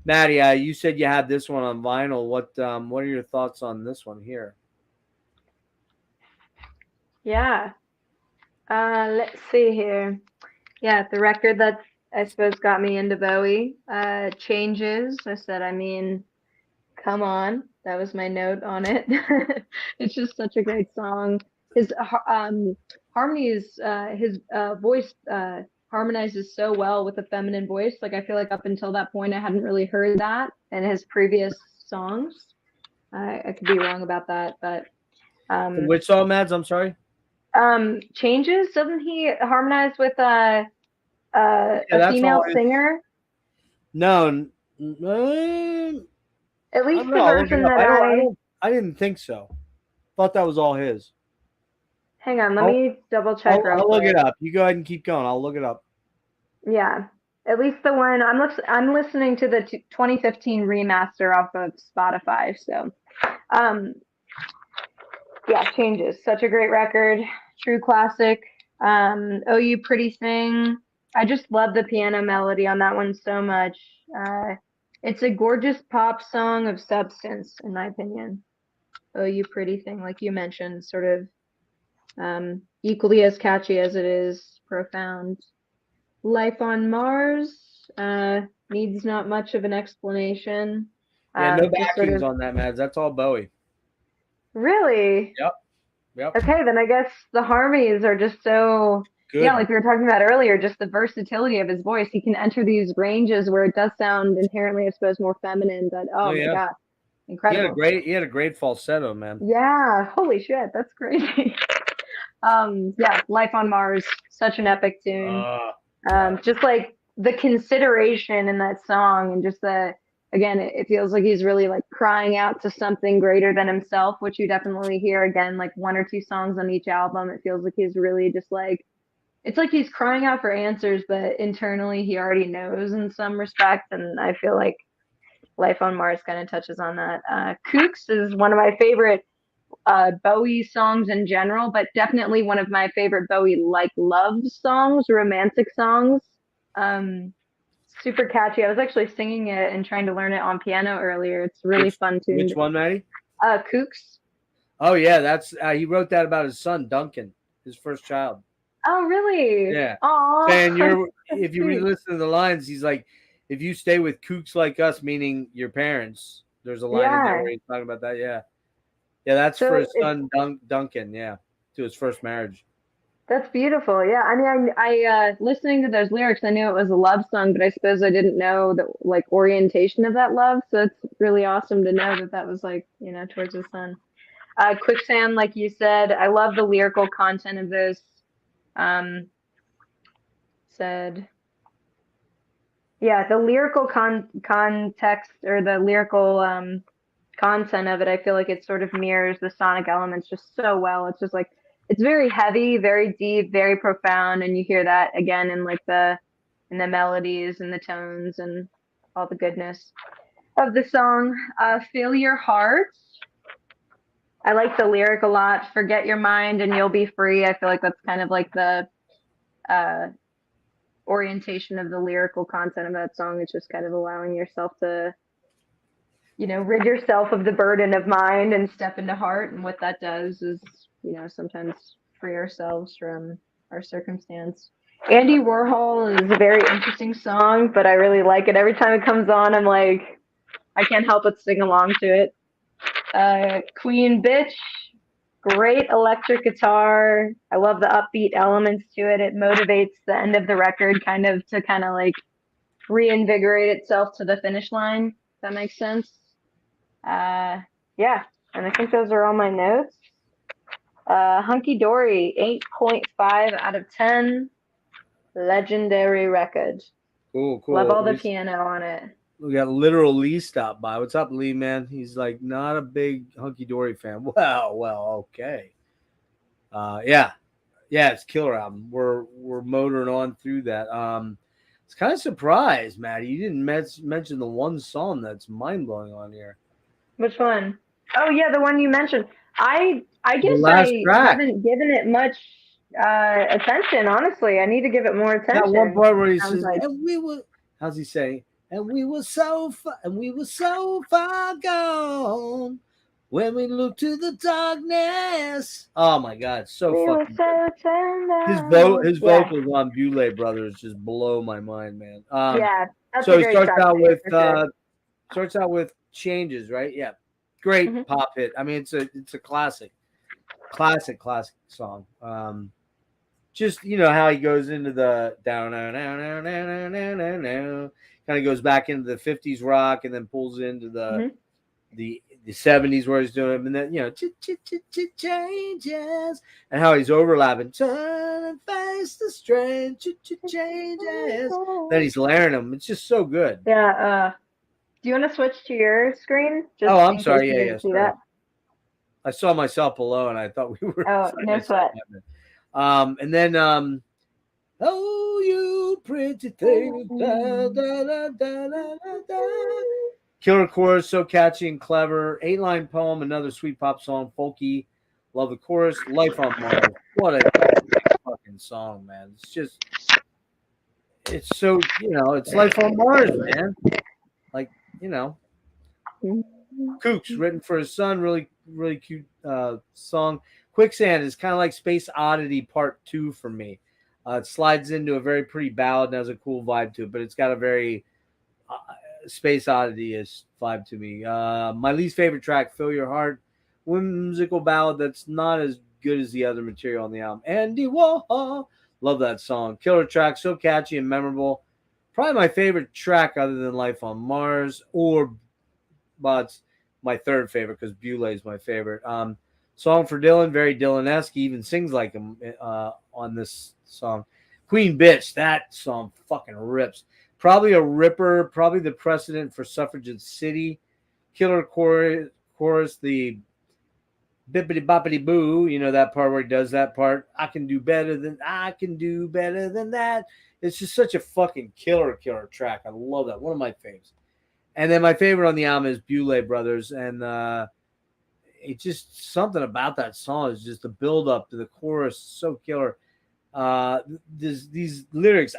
Maddie, you said you had this one on vinyl. What are your thoughts on this one here? Yeah. Let's see here. Yeah, the record that I suppose got me into Bowie, Changes. I mean, come on. That was my note on it. It's just such a great song. His harmonies, his voice harmonizes so well with a feminine voice. Like I feel like up until that point, I hadn't really heard that in his previous songs. I could be wrong about that, but Which song, Mads? I'm sorry. Changes. Doesn't he harmonize with a That's female all singer? No, At I least don't the know. I'll look it version up. that I didn't think so. Thought that was all his. hang on, let me double check real I'll look quick. it up. You go ahead and keep going. I'll look it up. Yeah, at least the one I'm listening to the 2015 remaster off of Spotify. So, yeah, Changes, such a great record, true classic. Oh You Pretty Thing, I just love the piano melody on that one so much. It's a gorgeous pop song of substance, in my opinion. Oh You Pretty Thing, like you mentioned, sort of equally as catchy as it is profound. Life on Mars needs not much of an explanation. Yeah, no Just sort backings of on that, Mads. That's all Bowie. really. Yep. Okay, then I guess the harmonies are just so, Good. yeah, like we were talking about earlier, just the versatility of his voice. He can enter these ranges where it does sound inherently, I suppose, more feminine, but oh my God, incredible. He had a great falsetto, man. Yeah, holy shit, that's crazy. Yeah, Life on Mars, such an epic tune. Just like the consideration in that song and just again, it feels like he's really like crying out to something greater than himself, which you definitely hear again, like one or two songs on each album. It feels like he's really just like, it's like he's crying out for answers, but internally he already knows in some respect. And I feel like Life on Mars kind of touches on that. Kooks is one of my favorite Bowie songs in general, but definitely one of my favorite Bowie like love songs, romantic songs. Super catchy. I was actually singing it and trying to learn it on piano earlier. It's really fun tune. Which one, Maddie? Kooks. Oh yeah, that's he wrote that about his son Duncan, his first child. Oh really? Yeah. Aww. Saying if you re-listen to the lines, he's like, if you stay with kooks like us, meaning your parents. There's a line in there where he's talking about that. Yeah. Yeah, that's for his son Duncan. Yeah, to his first marriage. That's beautiful. Yeah, I mean, I listening to those lyrics, I knew it was a love song, but I suppose I didn't know the like orientation of that love. So it's really awesome to know that that was like, you know, towards his son. Quicksand, like you said, I love the lyrical content of this. Yeah, the lyrical context or the lyrical content of it, I feel like it sort of mirrors the sonic elements just so well. It's just like it's very heavy, very deep, very profound, and you hear that again in like in the melodies and the tones and all the goodness of the song. Feel Your Heart. I like the lyric a lot. Forget your mind and you'll be free. I feel like that's kind of like the orientation of the lyrical content of that song. It's just kind of allowing yourself to, you know, rid yourself of the burden of mind and step into heart. And what that does is, you know, sometimes free ourselves from our circumstance. Andy Warhol is a very interesting song, but I really like it. Every time it comes on, I'm like, I can't help but sing along to it. Queen Bitch, great electric guitar. I love the upbeat elements to it. It motivates the end of the record kind of like reinvigorate itself to the finish line. If that makes sense. Yeah, and I think those are all my notes. Hunky Dory, 8.5 out of 10. Legendary record. Cool. Love all the piano on it. We got literal Lee stopped by. What's up, Lee, man? He's like not a big Hunky Dory fan. Well, okay. Yeah, it's killer album. We're motoring on through that. It's kind of surprised, Maddie. You didn't mention the one song that's mind blowing on here. Which one? Oh yeah, the one you mentioned. I guess I haven't given it much attention. Honestly, I need to give it more attention. That one part where he says, "And we were," how's he say? And we were so far gone when we looked to the darkness. Oh my God, so fucking good. His vocals on Beulah Brothers just blow my mind, man. That's so a he starts out with Changes, right? Yeah, great pop hit. I mean, it's a classic song. just how he goes into the down, down, down, down, down, down, down, down, kind of goes back into the 50s rock and then pulls into Mhm. the 70s where he's doing it, and then changes, and how he's overlapping, turn and face the strange changes. Then he's layering them. It's just so good. Yeah. Do you want to switch to your screen Oh, just I'm in case sorry. you Yeah, didn't yeah, see sorry. that? I saw myself below, and I thought we were Oh, side by no side. sweat. And then oh, you pretty thing, da, da, da, da, da, da, da. Killer chorus, so catchy and clever. 8-line poem, another sweet pop song, folky. Love the chorus. Life on Mars. What a fucking song, man. It's so, it's Life on Mars, man. Like, Kooks, written for his son, really, really cute song. Quicksand is kind of like Space Oddity Part 2 for me. It slides into a very pretty ballad and has a cool vibe to it, but it's got a very uh, Space Oddity-ish vibe to me. My least favorite track, Fill Your Heart, whimsical ballad that's not as good as the other material on the album. Andy Warhol, love that song. Killer track, so catchy and memorable. Probably my favorite track other than Life on Mars, but my third favorite because Beulah is my favorite. Song for Dylan, very Dylan-esque. He even sings like him on this song. Queen Bitch, that song fucking rips. Probably a ripper, probably the precedent for Suffragette City. Killer chorus, the bippity boppity boo, that part where he does that part. I can do better than that. It's just such a fucking killer track. I love that. One of my faves. And then my favorite on the album is Beulah Brothers, and it's just something about that song is just the build up to the chorus, so killer. These lyrics,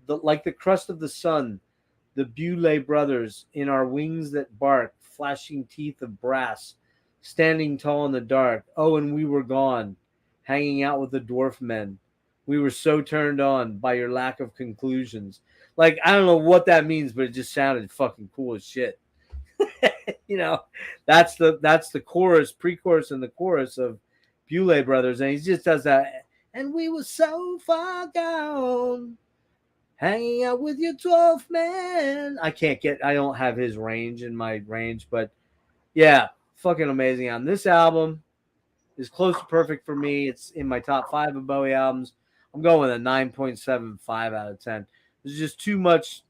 like the crust of the sun, the Beulah Brothers in our wings that bark, flashing teeth of brass, standing tall in the dark. Oh, and we were gone, hanging out with the dwarf men. We were so turned on by your lack of conclusions. Like, I don't know what that means, but it just sounded fucking cool as shit. That's the chorus, pre-chorus, and the chorus of Beulah Brothers, and he just does that. And we were so far gone, hanging out with your 12th man. I don't have his range in my range, but yeah, fucking amazing album. This album is close to perfect for me. It's in my top 5 of Bowie albums. I'm going with a 9.75 out of 10. There's just too much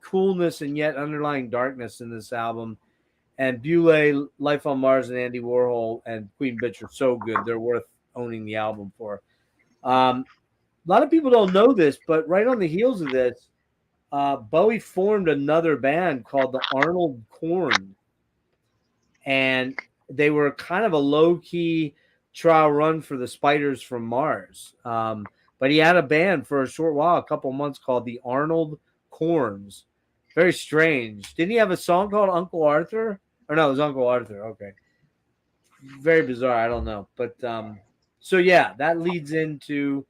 coolness and yet underlying darkness in this album. And Beulah, Life on Mars, and Andy Warhol and Queen Bitch are so good. They're worth owning the album for. A lot of people don't know this, but right on the heels of this, Bowie formed another band called the Arnold Corn, and they were kind of a low-key trial run for the Spiders from Mars. But he had a band for a short while, a couple months, called the Arnold Corns. Very strange. Didn't he have a song called Uncle Arthur? Or no, it was Uncle Arthur. Okay. Very bizarre. I don't know. But so yeah, that leads into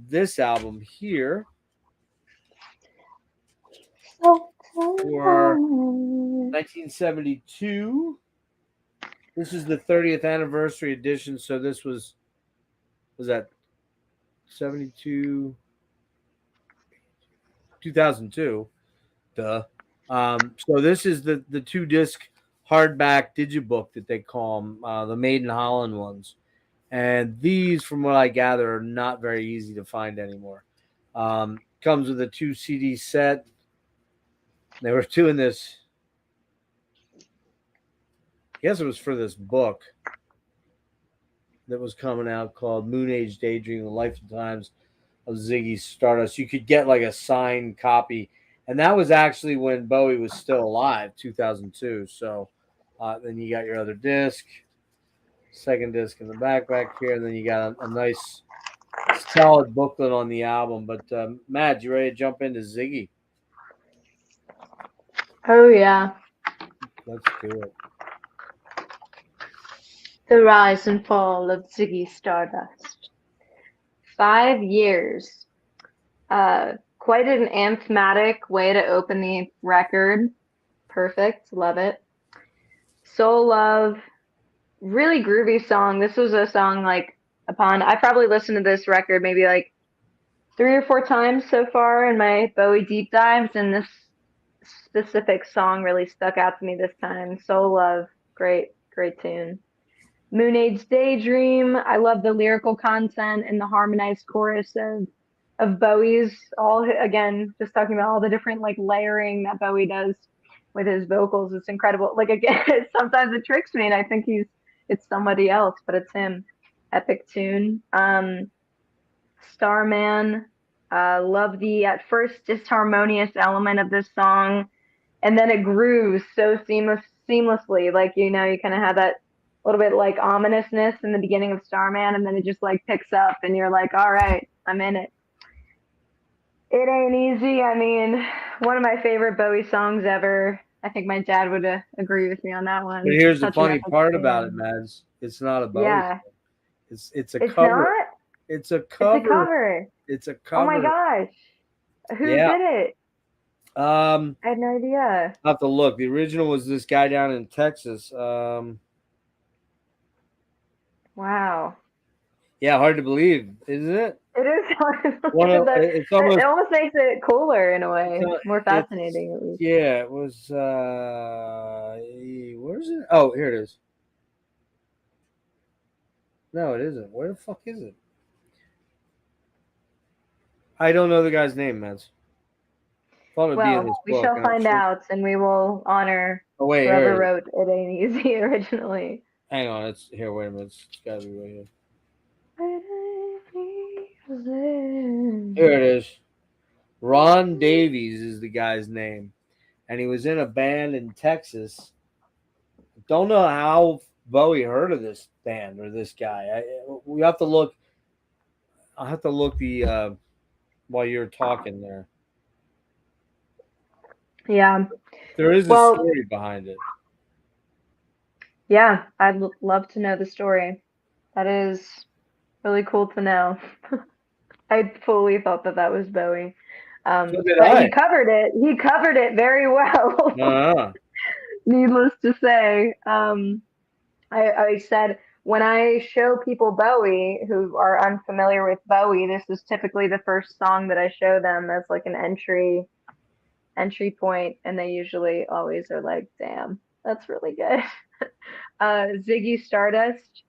this album here for 1972. This is the 30th anniversary edition. So this was that 72, 2002. Duh. So this is the 2-disc hardback digibook that they call them, the Made in Holland ones. And these, from what I gather, are not very easy to find anymore. Comes with a 2 CD set. They were doing this. I guess it was for this book that was coming out called Moon Age Daydream: The Life and Times of Ziggy Stardust. You could get like a signed copy, and that was actually when Bowie was still alive, 2002. So then you got your other disc, second disc in the back here, and then you got a nice solid booklet on the album. But Matt, you ready to jump into Ziggy? Oh yeah. Let's do it. The rise and fall of Ziggy Stardust. 5 years. Quite an anthematic way to open the record. Perfect. Love it. Soul Love. Really groovy song. This was a song like upon. I probably listened to this record maybe like 3 or 4 times so far in my Bowie deep dives, and this specific song really stuck out to me this time. Soul Love, great tune. Moon Age Daydream. I love the lyrical content and the harmonized chorus of Bowie's. All again, just talking about all the different like layering that Bowie does with his vocals. It's incredible. Like again, sometimes it tricks me, and I think it's somebody else, but it's him. Epic tune. Starman. Love the at first disharmonious element of this song, and then it grooves so seamlessly. Like you kind of have that little bit like ominousness in the beginning of Starman, and then it just like picks up, and you're like, all right, I'm in it. It Ain't Easy. I mean, one of my favorite Bowie songs ever. I think my dad would agree with me on that one. But here's the Such an funny epic part tune. about it, Mads. It's not a Bowie. Yeah, It's a it's cover. not. It's a It's a cover. cover. It's a cover. Oh my gosh, who Yeah. did it? I had no idea. I'll have to look. The original was this guy down in Texas. Wow. Yeah, hard to believe, isn't it? It is hard to One of, believe. it's almost, It almost makes it cooler in a way, it's, more fascinating at least. yeah, it was. Where's it? Oh, here it is. No, it isn't. Where the fuck is it? I don't know the guy's name, man. Thought it'd be in Well, this we book. shall find out, and we will honor Oh wait, whoever here it is. wrote "It Ain't Easy" originally. Hang on, it's here. Wait a minute, it's gotta be right here. Here it is. Ron Davies is the guy's name, and he was in a band in Texas. Don't know how Bowie heard of this band or this guy. We have to look. I'll have to look the while you're talking there. Yeah. There is a Well, story behind it. yeah, I'd love to know the story. That is really cool to know. I fully thought that was Bowie. So did But I. he covered it. He covered it very well. Uh-huh. Needless to say, I said when I show people Bowie who are unfamiliar with Bowie, this is typically the first song that I show them as like an entry point, and they usually always are like, "Damn, that's really good." Ziggy Stardust.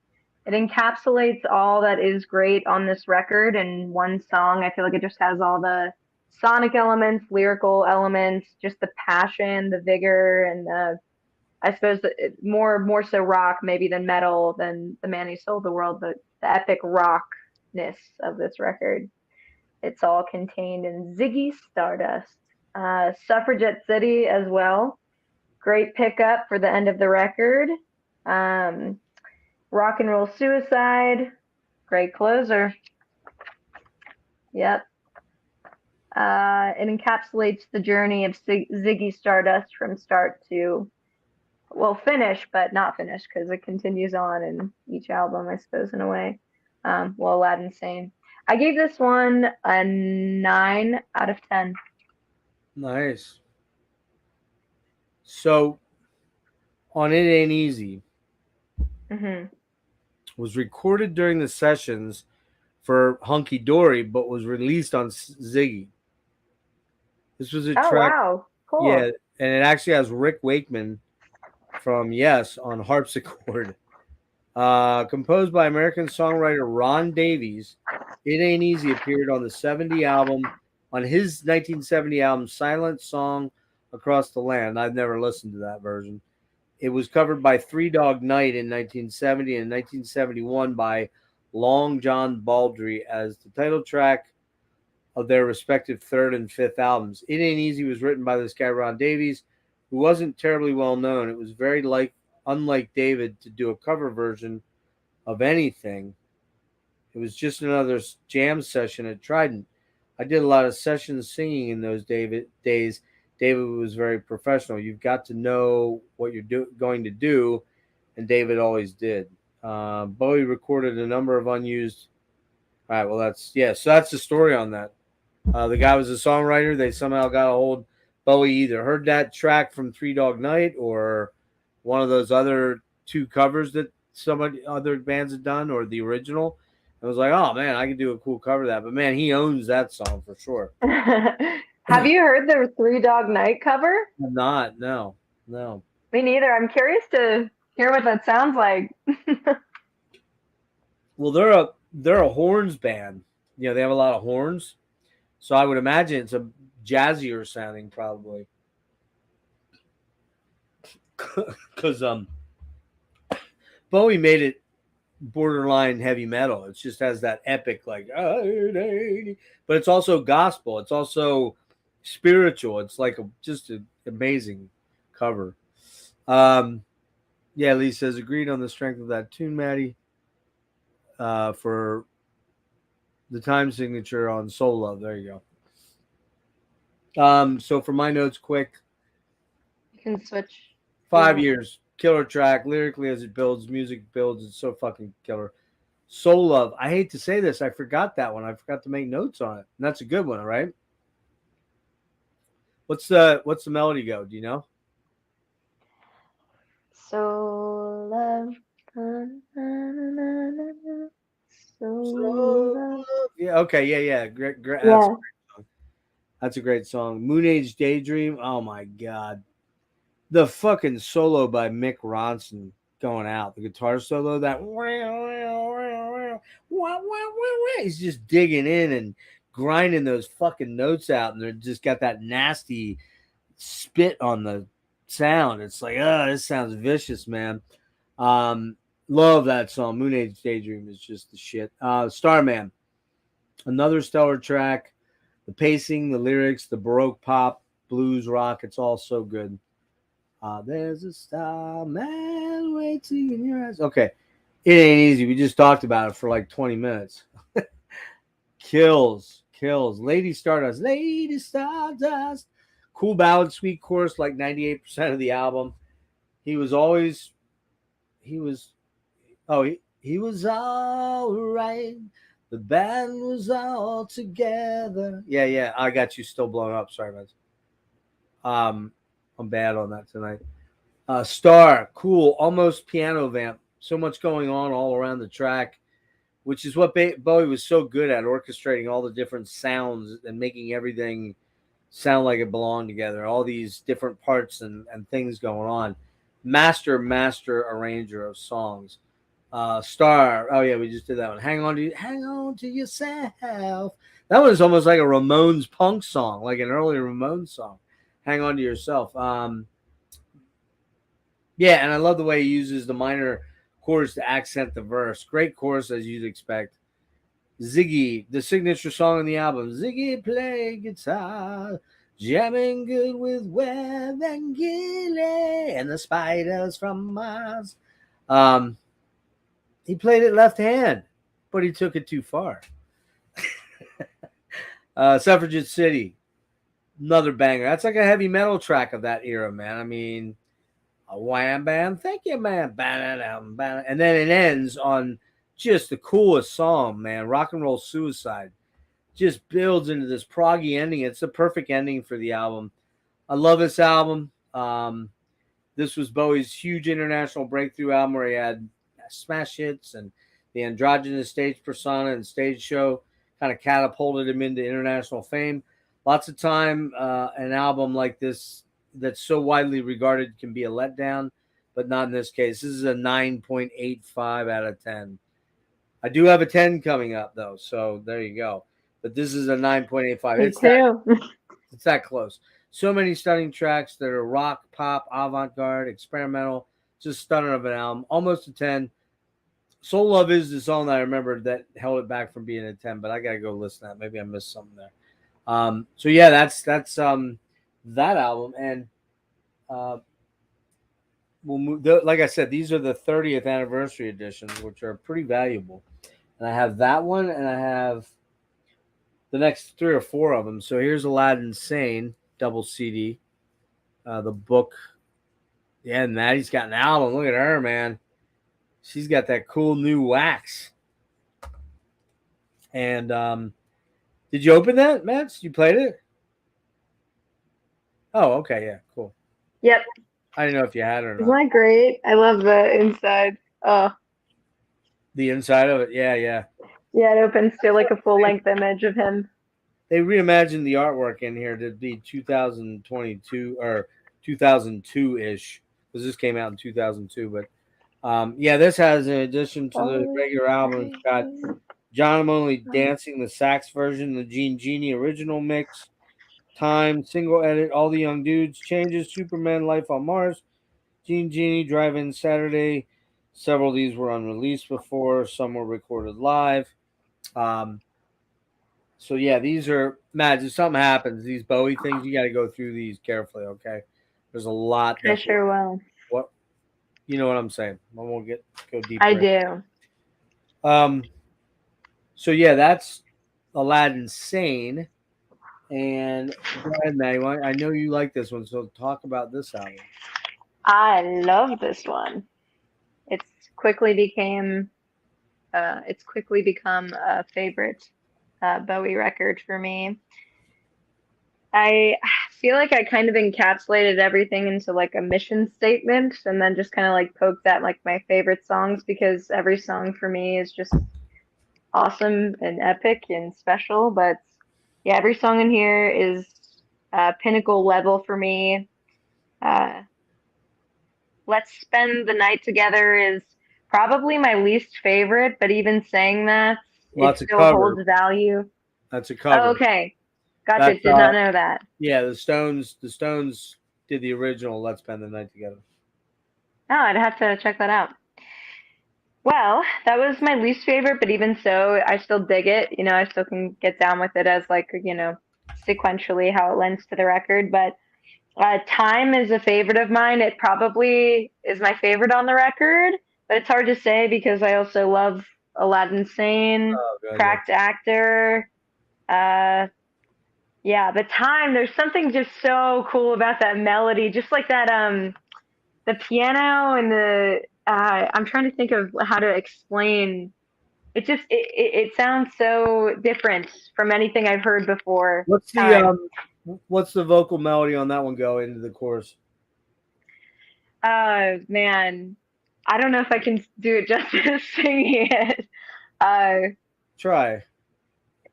It encapsulates all that is great on this record in one song. I feel like it just has all the sonic elements, lyrical elements, just the passion, the vigor, and I suppose more so rock maybe than metal than The Man Who Sold the World, but the epic rockness of this record. It's all contained in Ziggy Stardust. Suffragette City as well. Great pickup for the end of the record. Rock and Roll Suicide. Great closer. Yep. It encapsulates the journey of Ziggy Stardust from start to, well, finish, but not finish because it continues on in each album, I suppose, in a way. Well, Aladdin Sane. I gave this one a 9 out of 10. Nice. So, on It Ain't Easy, was recorded during the sessions for Hunky Dory, but was released on Ziggy. This was a track. Wow. Cool. Yeah, and it actually has Rick Wakeman from Yes on harpsichord. Composed by American songwriter Ron Davies, It Ain't Easy appeared on the 70 album, on his 1970 album, Silent Song Across the Land. I've never listened to that version. It was covered by Three Dog Night in 1970 and 1971 by Long John Baldry as the title track of their respective third and fifth albums. It Ain't Easy was written by this guy, Ron Davies, who wasn't terribly well known. It was very unlike David to do a cover version of anything. It was just another jam session at Trident. I did a lot of session singing in those days. David was very professional. You've got to know what you're going to do, and David always did. Bowie recorded a number of unused. All right, well, so that's the story on that. The guy was a songwriter. They somehow got a hold. Bowie either heard that track from Three Dog Night or one of those other two covers that other bands had done, or the original, I was like, oh man, I could do a cool cover of that. But man, he owns that song for sure. Have you heard the Three Dog Night cover? I'm not, no. Me neither. I'm curious to hear what that sounds like. Well, they're a horns band. You know, they have a lot of horns. So I would imagine it's a jazzier sounding probably. Because Bowie made it borderline heavy metal. It just has that epic like, but it's also gospel. It's also spiritual. It's like just an amazing cover. Yeah, Lee says agreed on the strength of that tune, Maddie. For the time signature on Soul Love. There you go. So for my notes, quick. You can switch. 5 years, killer track lyrically as it builds, music builds. It's so fucking killer. Soul Love. I hate to say this, I forgot that one. I forgot to make notes on it. And that's a good one, right? What's the melody go? Do you know? Soul love. Soul love. Yeah. Okay. Yeah. Great. Yeah. That's a great song. Moon Age Daydream. Oh my god. The fucking solo by Mick Ronson going out. The guitar solo, that he's just digging in and grinding those fucking notes out, and they're just got that nasty spit on the sound. It's like, oh, this sounds vicious, man. Love that song. Moon Age Daydream is just the shit. Starman, another stellar track. The pacing, the lyrics, the Baroque pop, blues rock, it's all so good. There's a starman waiting in your eyes. Okay, it ain't easy. We just talked about it for like 20 minutes. Kills. Lady Stardust. Cool ballad, sweet chorus, like 98% of the album. He was all right. The band was all together. Yeah. I got you still blown up. Sorry, man. I'm bad on that tonight. Star, cool, almost piano vamp. So much going on all around the track, which is what Bowie was so good at, orchestrating all the different sounds and making everything sound like it belonged together. All these different parts and things going on. Master arranger of songs. Star. Oh yeah, we just did that one. Hang on to yourself. That one is almost like a Ramones punk song, like an early Ramones song. Hang on to yourself. Yeah, and I love the way he uses the minor chords to accent the verse. Great chorus as you'd expect. Ziggy, the signature song on the album. Ziggy play guitar, jamming good with Webb and Gilly and the spiders from Mars. He played it left hand, but he took it too far. Suffragette City, another banger. That's like a heavy metal track of that era, man. I mean, a wham bam, thank you, man. And then it ends on just the coolest song, man. Rock and Roll Suicide. Just builds into this proggy ending. It's the perfect ending for the album. I love this album. This was Bowie's huge international breakthrough album where he had smash hits, and the androgynous stage persona and stage show kind of catapulted him into international fame. Lots of time, an album like this that's so widely regarded can be a letdown, but not in this case. This is a 9.85 out of 10. I do have a 10 coming up, though, so there you go. But this is a 9.85. It's that close. So many stunning tracks that are rock, pop, avant-garde, experimental. Just stunning of an album. Almost a 10. Soul Love is the song that I remember that held it back from being a 10, but I got to go listen to that. Maybe I missed something there. So yeah, that's that album, and we'll move. Like I said, these are the 30th anniversary editions, which are pretty valuable. And I have that one, and I have the next 3 or 4 of them. So here's Aladdin Sane double CD, the book. Yeah, and Maddie's got an album. Look at her, man. She's got that cool new wax. And did you open that, Matt? You played it? Oh, okay, yeah, cool. Yep. I didn't know if you had it or not. Isn't that great? I love the inside. The inside of it, yeah. Yeah, it opens to like a full length image of him. They reimagined the artwork in here to be 2022 or 2002 ish, because this came out in 2002. But yeah, this has, in addition to the regular album, it's got John and Only Dancing, the sax version, the Gene Genie original mix, Time, single edit, All the Young Dudes, Changes, Superman, Life on Mars, Gene Genie, Drive-In Saturday. Several of these were unreleased before. Some were recorded live. So yeah, these are, Matt. If something happens, these Bowie things, you got to go through these carefully. Okay, there's a lot I that sure will. what you know what I'm saying. I won't go deeper. I do. So yeah, that's Aladdin Sane. And go ahead, Maddie. I know you like this one, so talk about this album. I love this one. It's quickly became it's quickly become a favorite Bowie record for me. I feel like I kind of encapsulated everything into like a mission statement and then just kind of like poked at like my favorite songs because every song for me is just awesome and epic and special. But yeah, every song in here is pinnacle level for me. Uh, Let's Spend the Night Together is probably my least favorite, but even saying that, Well, it that's a still cover. holds value. That's a Oh, cover. okay. Gotcha. That's Did not know that. yeah. The Stones. The Stones did the original "Let's Spend the Night Together." Oh, I'd have to check that out. Well, that was my least favorite, but even so, I still dig it. You know, I still can get down with it as like, sequentially how it lends to the record. But Time is a favorite of mine. It probably is my favorite on the record, but it's hard to say because I also love Aladdin Sane, Oh, God, yeah. Cracked Actor. Uh, yeah, but Time, there's something just so cool about that melody, just like that the piano and the I'm trying to think of how to explain. It sounds so different from anything I've heard before. Time. What's the vocal melody on that one go into the chorus? Man, I don't know if I can do it justice singing it. Uh, Try.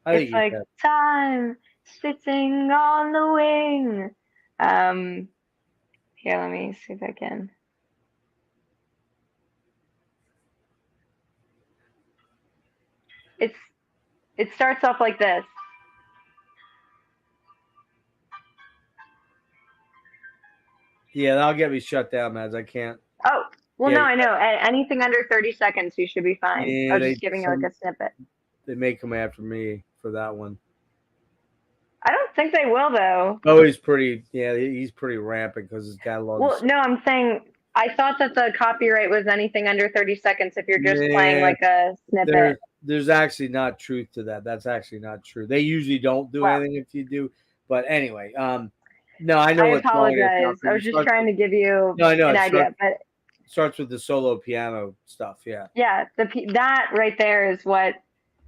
I think it's you like can. time sitting on the wing. Here, let me see if I can. It's it starts off like this. Yeah, that'll get me shut down, Mads. I can't. Oh, well, Yeah, no, I know. Anything under 30 seconds, you should be fine. I yeah. was just giving you like a snippet. They may come after me for that one. I don't think they will, though. Oh, he's pretty. Yeah, he's pretty rampant because his catalog. Well, no, I'm saying I thought that the copyright was anything under 30 seconds if you're just playing like a snippet. There's actually not truth to that. That's actually not true. They usually don't do anything if you do. But anyway, no, I know what's wrong. I apologize. I was just trying to give you an idea, but starts with the solo piano stuff. Yeah. Yeah, that right there is what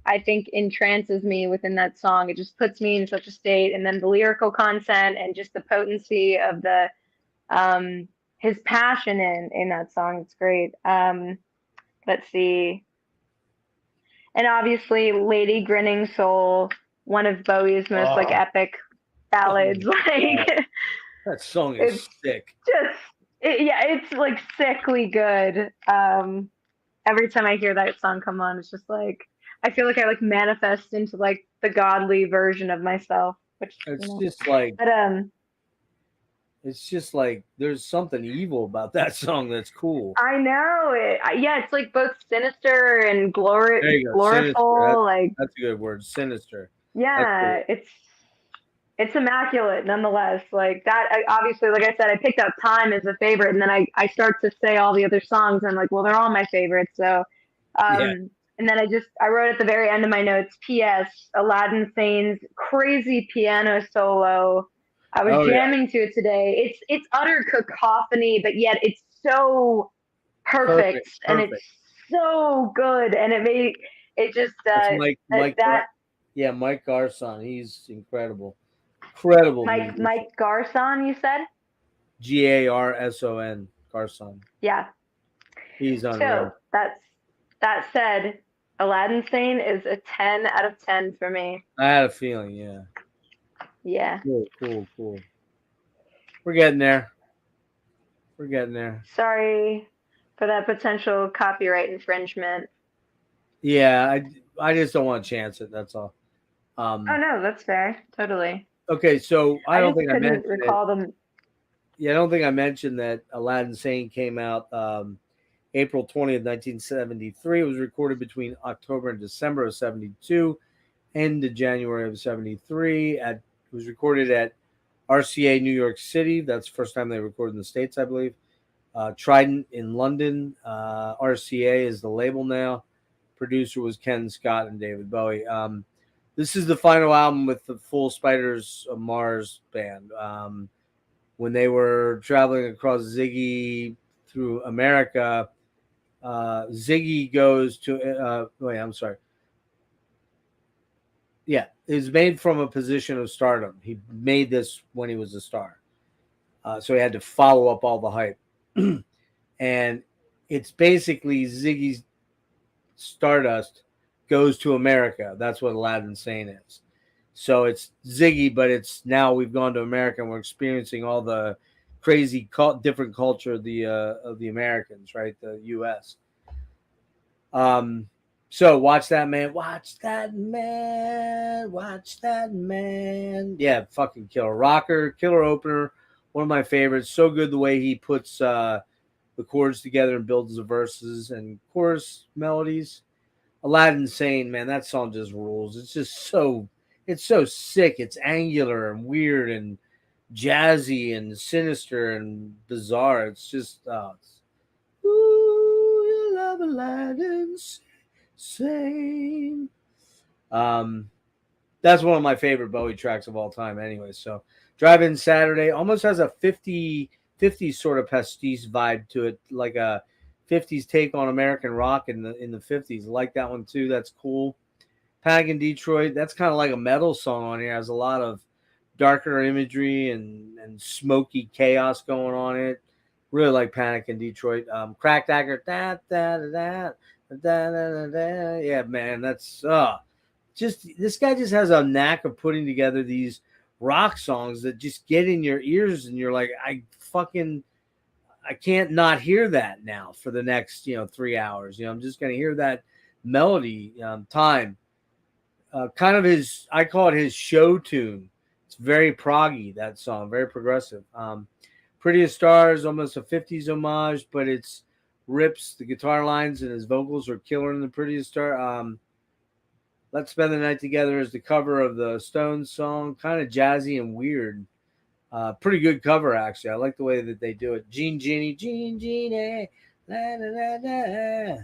I think entrances me within that song. It just puts me in such a state, and then the lyrical content and just the potency of the his passion in that song. It's great. Let's see. And obviously Lady Grinning Soul, one of Bowie's most like epic ballads. Like that song is sick. It's like sickly good. Every time I hear that song come on, it's just like I feel like I like manifest into like the godly version of myself, which just like but it's just like there's something evil about that song that's cool. I know it. Yeah, it's like both sinister and gloriful. Like that's a good word, sinister. Yeah, it's immaculate nonetheless. Like that, obviously, like I said, I picked out Time as a favorite, and then I start to say all the other songs, and I'm like, well, they're all my favorites. So, and then I wrote at the very end of my notes, P.S. Aladdin Sane's crazy piano solo. I was jamming to it today. It's utter cacophony, but yet it's so perfect. And it's so good, and it just Mike Garson, he's incredible. Incredible. Mike Garson, you said? Garson. Garson. Yeah. He's unreal. So that said, Aladdin Sane is a 10 out of 10 for me. I had a feeling, yeah. Yeah. Cool. We're getting there. We're getting there. Sorry for that potential copyright infringement. Yeah, I just don't want to chance it. That's all. Oh no, that's fair. Totally. Okay, so I I don't just think I couldn't mentioned it. recall them. Yeah, I don't think I mentioned that Aladdin Sane came out April 20th, 1973. It was recorded between October and December of 72, end of January of 73. It was recorded at RCA New York City. That's the first time they recorded in the States, I believe. Trident in London. RCA is the label now. Producer was Ken Scott and David Bowie. This is the final album with the full Spiders of Mars band. When they were traveling across Ziggy through America, Ziggy goes to. Wait, I'm sorry. Yeah, it was made from a position of stardom. He made this when he was a star. So he had to follow up all the hype. And it's basically Ziggy Stardust goes to America. That's what Aladdin Sane is. So it's Ziggy, but it's now we've gone to America and we're experiencing all the crazy different culture of the Americans, right? The U.S. So watch that man, watch that man, watch that man. Yeah, fucking killer rocker, killer opener, one of my favorites. So good the way he puts the chords together and builds the verses and chorus melodies. Aladdin Sane, man, that song just rules. It's so sick. It's angular and weird and jazzy and sinister and bizarre. It's just, ooh, you love Aladdin Sane. Um, that's one of my favorite Bowie tracks of all time, anyway. So, Drive In Saturday almost has a 50s sort of pastiche vibe to it, like a 50s take on American rock in the 50s. I like that one too. That's cool. Panic in Detroit, that's kind of like a metal song on here. It has a lot of darker imagery and smoky chaos going on in it. Really like Panic in Detroit. Crack Dagger, da da da da da da da. Yeah, man, that's just this guy just has a knack of putting together these rock songs that just get in your ears and you're like, I can't not hear that now for the next 3 hours. I'm just gonna hear that melody. Time, kind of his, I call it his show tune. It's very proggy, that song, very progressive. Prettiest Stars, almost a 50s homage, but it's rips. The guitar lines and his vocals are killer in the Prettiest Star. Let's Spend the Night Together is the cover of the Stones song, kind of jazzy and weird. Pretty good cover, actually. I like the way that they do it. Jean Genie, la la la la.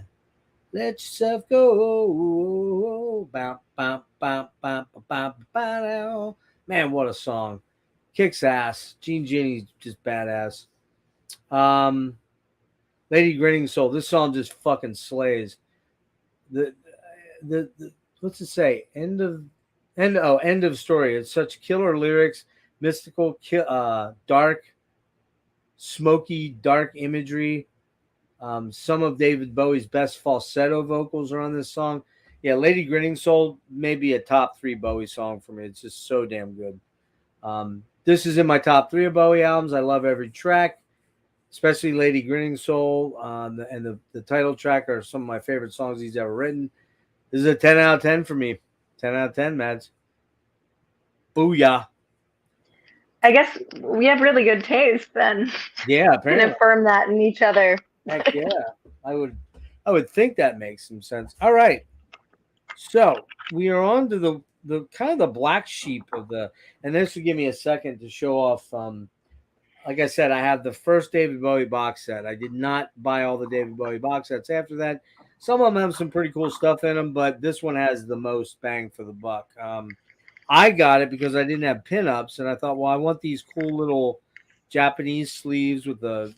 Let yourself go. Bow, bow, bow, bow, bow, bow. Man, what a song. Kicks ass. Jean Genie's just badass. Um, Lady Grinning Soul. This song just fucking slays. The what's it say? End of story. It's such killer lyrics, mystical, dark, smoky, dark imagery. Some of David Bowie's best falsetto vocals are on this song. Yeah, Lady Grinning Soul may be a top 3 Bowie song for me. It's just so damn good. This is in my top 3 of Bowie albums. I love every track, especially Lady Grinning Soul. And the title track are some of my favorite songs he's ever written. This is a 10 out of 10 for me. 10 out of 10, Mads. Booyah. I guess we have really good taste then. Yeah, Can apparently. affirm that in each other. Heck yeah. I would think that makes some sense. All right. So we are on to the kind of the black sheep of and this will give me a second to show off. Like I said, I have the first David Bowie box set. I did not buy all the David Bowie box sets after that. Some of them have some pretty cool stuff in them, but this one has the most bang for the buck. I got it because I didn't have pinups, and I thought, well, I want these cool little Japanese sleeves with they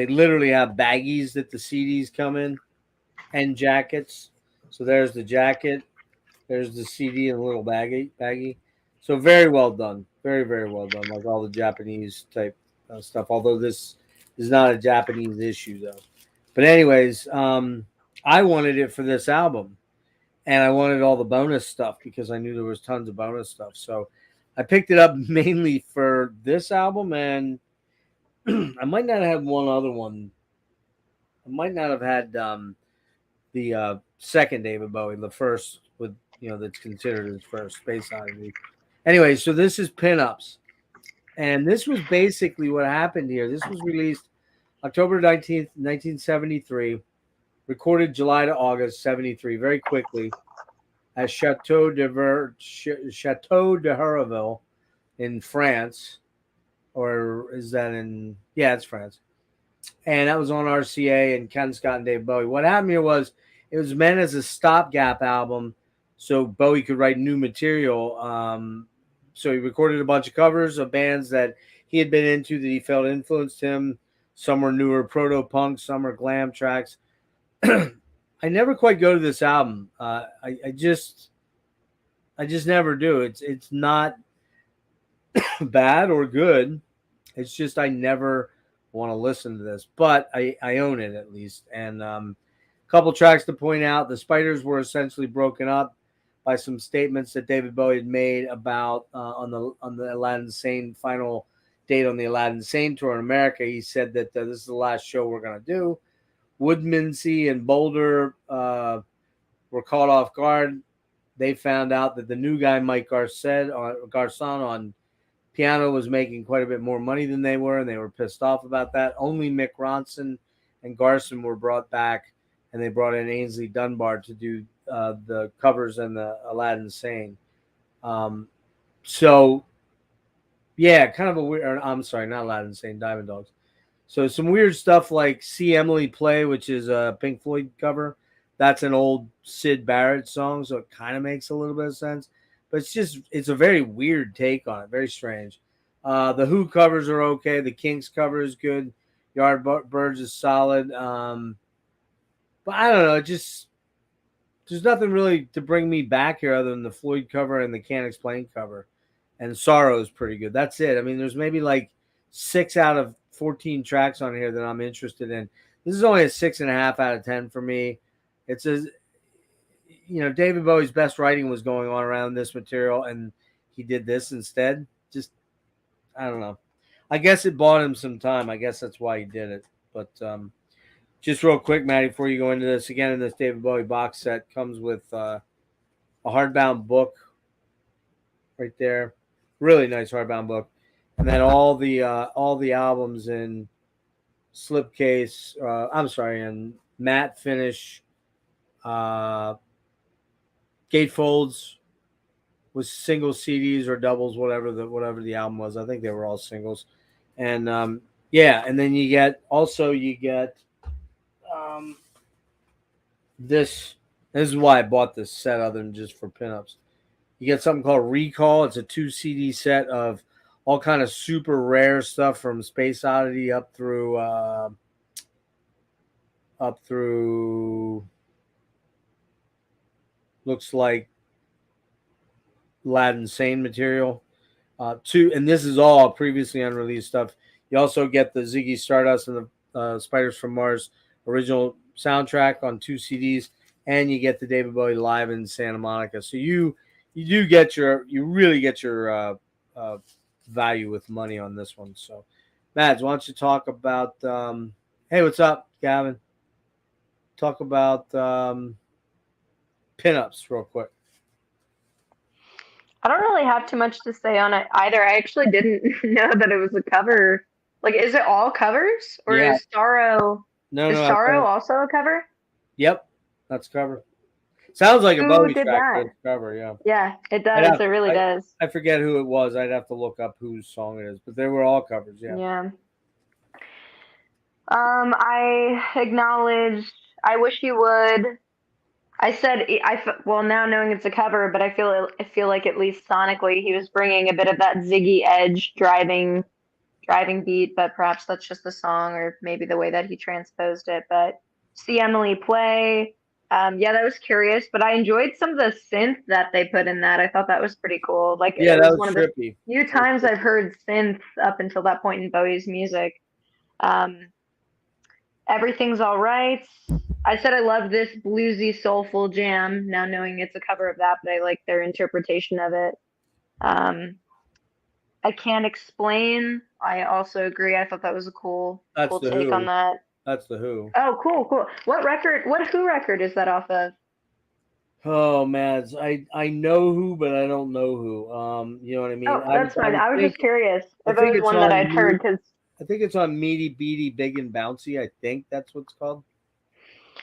literally have baggies that the CDs come in and jackets. So there's the jacket, there's the CD and a little baggie. So very well done, very very well done, like all the Japanese type stuff. Although this is not a Japanese issue though. But anyways, I wanted it for this album, and I wanted all the bonus stuff because I knew there was tons of bonus stuff. So I picked it up mainly for this album, and I might not have one other one. I might not have had the second David Bowie, the first with that's considered his first Space Oddity. Anyway, so this is Pinups, and this was basically what happened here. This was released October 19th, 1973, recorded July to August 73, very quickly at Chateau de Haraville in France, or is that in? Yeah, it's France. And that was on RCA and Ken Scott and Dave Bowie. What happened here was it was meant as a stopgap album, so Bowie could write new material. So he recorded a bunch of covers of bands that he had been into that he felt influenced him. Some were newer proto punk, some were glam tracks. I never quite go to this album. I just never do. It's not bad or good. It's just I never want to listen to this, but I own it at least. And a couple tracks to point out: the Spiders were essentially broken up by some statements that David Bowie had made about on the Aladdin Sane final date on the Aladdin Sane tour in America. He said that this is the last show we're going to do. Woodmansey and Boulder were caught off guard. They found out that the new guy, Mike Garson on piano, was making quite a bit more money than they were, and they were pissed off about that. Only Mick Ronson and Garson were brought back, and they brought in Ainsley Dunbar to do the covers and the Aladdin Sane. So, yeah, kind of a weird. I'm sorry, not Aladdin Sane, Diamond Dogs. So some weird stuff like "See Emily Play," which is a Pink Floyd cover. That's an old Syd Barrett song, so it kind of makes a little bit of sense. But it's a very weird take on it, very strange. The Who covers are okay. The Kinks cover is good. Yardbirds is solid. But I don't know. There's nothing really to bring me back here other than the Floyd cover and the Can't Explain cover. And Sorrow is pretty good. That's it. I mean, there's maybe like 6 out of 14 tracks on here that I'm interested in. This is only a 6.5 out of 10 for me. It's David Bowie's best writing was going on around this material, and he did this instead. Just, I don't know. I guess it bought him some time. I guess that's why he did it. But just real quick, Maddie, before you go into this, again, in this David Bowie box set comes with a hardbound book right there. Really nice hardbound book. And then all the albums in slipcase, in matte finish, gatefolds with single CDs or doubles, whatever the album was. I think they were all singles. And and then you get this. This is why I bought this set, other than just for pinups. You get something called Recall. It's a 2 CD set of all kind of super rare stuff from Space Oddity up through looks like Aladdin Sane material. And this is all previously unreleased stuff. You also get the Ziggy Stardust and the Spiders from Mars original soundtrack on 2 CDs, and you get the David Bowie live in Santa Monica. So you really get your value with money on this one. So, Mads, why don't you talk about? Hey, what's up, Gavin? Talk about pinups real quick. I don't really have too much to say on it either. I actually didn't know that it was a cover. Like, is it all covers, or is Sorrow? Is Sorrow also a cover? Yep, that's cover. Sounds like a Bowie track cover, yeah. Yeah, it does. It really does. I forget who it was. I'd have to look up whose song it is, but they were all covers, yeah. Yeah. I acknowledged. I wish you would. I said, now knowing it's a cover, but I feel like at least sonically he was bringing a bit of that Ziggy edge driving beat, but perhaps that's just the song or maybe the way that he transposed it. But See Emily Play. That was curious, but I enjoyed some of the synth that they put in that. I thought that was pretty cool. Like, yeah, that was one trippy. Of the few times I've heard synth up until that point in Bowie's music. Everything's All Right. I said I love this bluesy, soulful jam. Now knowing it's a cover of that, but I like their interpretation of it. Um, I Can't Explain. I also agree. I thought that was a That's cool the take on Who. that. That's the Who. Oh, cool. What Who record is that off of? Oh man, I know who, but I don't know who. You know what I mean? Oh, that's I fine. would I was think just curious I if it think was it's one that I'd heard because I think it's on Meaty Beady Big and Bouncy. I think that's what it's called.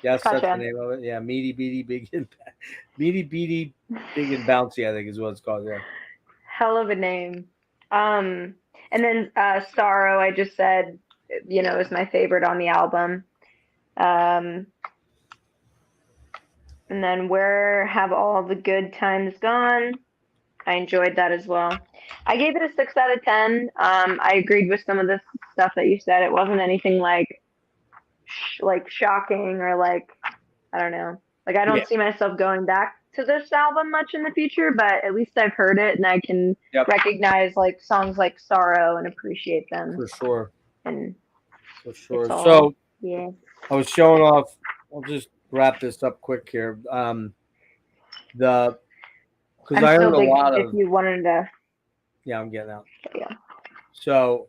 Yes, that's the gotcha. name of it. Yeah, Meaty Beady Big and Meaty Beady Big and Bouncy. I think is what it's called. Yeah. Hell of a name. Um, and then Sorrow, I just said, is my favorite on the album. Um, and then Where Have All the Good Times Gone? I enjoyed that as well. I gave it a 6 out of 10. I agreed with some of the stuff that you said. It wasn't anything like shocking or like I don't know. Like I Yeah. don't see myself going back to this album much in the future, but at least I've heard it and I can Yep. recognize like songs like Sorrow and appreciate them. For sure. And For it's sure. all So yeah. I was showing off. I'll just wrap this up quick here. The because I'm I still own a big lot if of. you wanted to Yeah, I'm getting out. yeah. So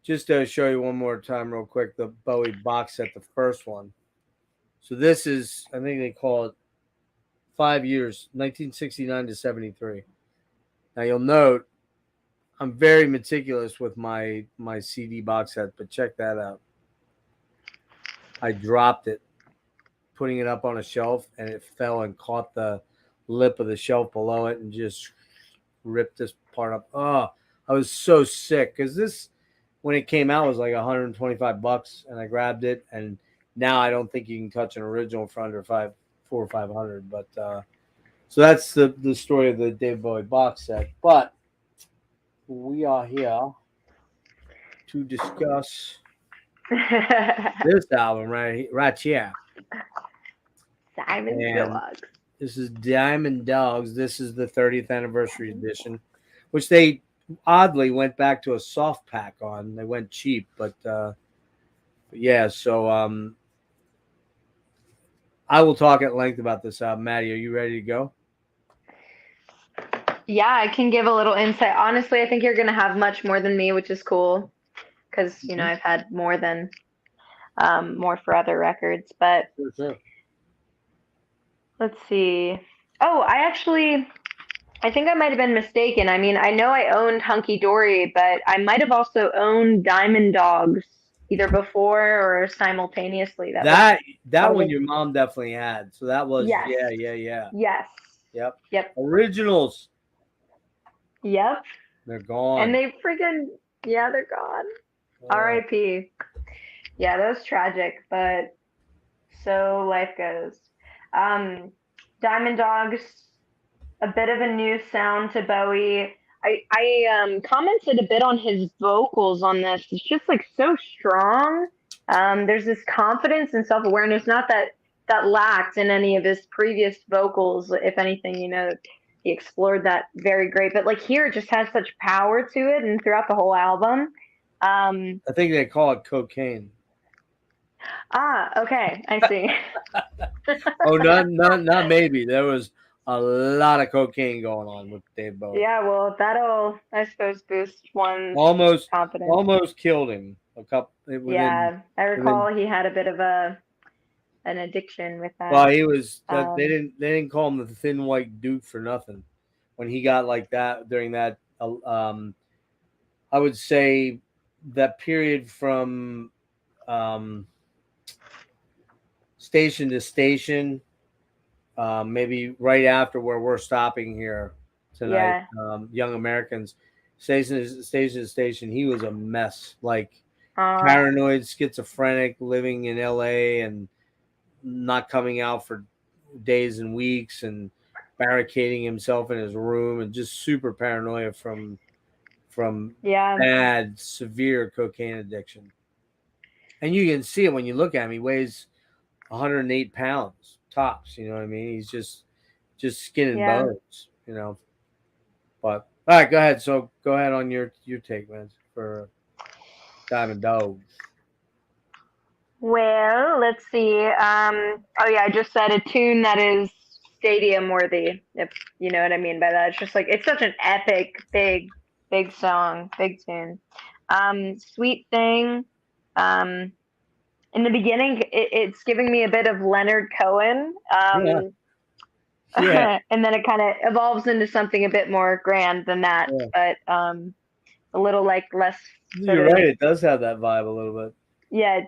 just to show you one more time, real quick, the Bowie box set, the first one. So this is, I think they call it 5 years, 1969 to 73. Now you'll note I'm very meticulous with my CD box set, but check that out. I dropped it, putting it up on a shelf, and it fell and caught the lip of the shelf below it and just ripped this part up. Oh, I was so sick because this, when it came out, was like $125, and I grabbed it, and now I don't think you can touch an original for under 400 or 500. But so that's the story of the David Bowie box set. But we are here to discuss this album right here, Simon and Dog. this is Diamond Dogs. This is the 30th anniversary edition, which they oddly went back to a soft pack on. They went cheap, but yeah. So I will talk at length about this album. Maddie, are you ready to go? Yeah, I can give a little insight. Honestly, I think you're gonna have much more than me, which is cool because I've had more than more for other records. But Sure. let's see. Oh, I think I might have been mistaken. I mean, I know I owned Hunky Dory, but I might have also owned Diamond Dogs either before or simultaneously. That was That one probably your mom definitely had. So that was yes, yeah. yes, Yep. yep, Originals, yep. they're And gone. they freaking they're gone. Uh, R.I.P. Yeah, that was tragic, but so life goes. Um, Diamond Dogs, a bit of a new sound to Bowie. I commented a bit on his vocals on this. It's just like so strong. There's this confidence and self awareness, not that lacked in any of his previous vocals. If anything, he explored that very great. But like here, it just has such power to it, and throughout the whole album. I think they call it cocaine. Okay, I see. Oh, not maybe. There was a lot of cocaine going on with Dave Bowie. Yeah, well, that'll, I suppose, boost one's Almost, confidence. almost killed him. A couple Yeah, I within. recall he had a bit of an addiction with Well, that. he was. Um, They didn't call him the Thin White Duke for nothing. When he got like that during that, I would say that period from um, station to station, maybe right after where we're stopping here tonight, yeah. Young Americans, station to station, he was a mess, like Uh, paranoid, schizophrenic, living in LA and not coming out for days and weeks and barricading himself in his room and just super paranoia from yeah. bad, severe cocaine addiction. And you can see it when you look at him. He weighs 108 pounds tops. You know what I mean? He's just skin and Yeah. bones. You know. But all right, go ahead. So go ahead on your take, man, for Diamond Dogs. Well, let's see. Oh yeah, I just said a tune that is stadium worthy, if you know what I mean by that. It's just like it's such an epic, big song, big tune. Sweet Thing. Um, in the beginning, it's giving me a bit of Leonard Cohen. Yeah, yeah, And then it kind of evolves into something a bit more grand than that, yeah. but a little like less sort You're of, right. It does have that vibe a little bit. yeah,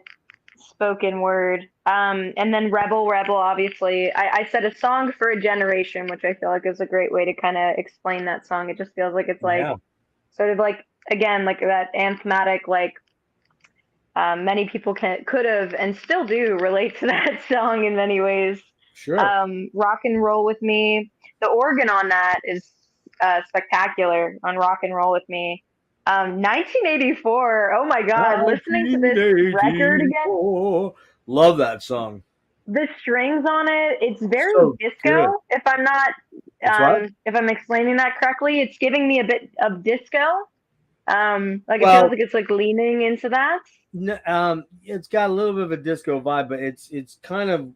spoken word. And then Rebel Rebel, obviously. I said a song for a generation, which I feel like is a great way to kind of explain that song. It just feels like it's like Yeah, sort of like again like that anthematic like many people could have and still do relate to that song in many ways. sure. Rock and Roll with Me. The organ on that is spectacular on Rock and Roll with Me. 1984. Oh my God, listening to this record again, 1984. Love that song. the strings on it, it's very So good. disco. If I'm not, It's what? if I'm explaining that correctly, it's giving me a bit of disco. Like it feels Well, like it's like leaning into that. it's got a little bit of a disco vibe, but it's kind of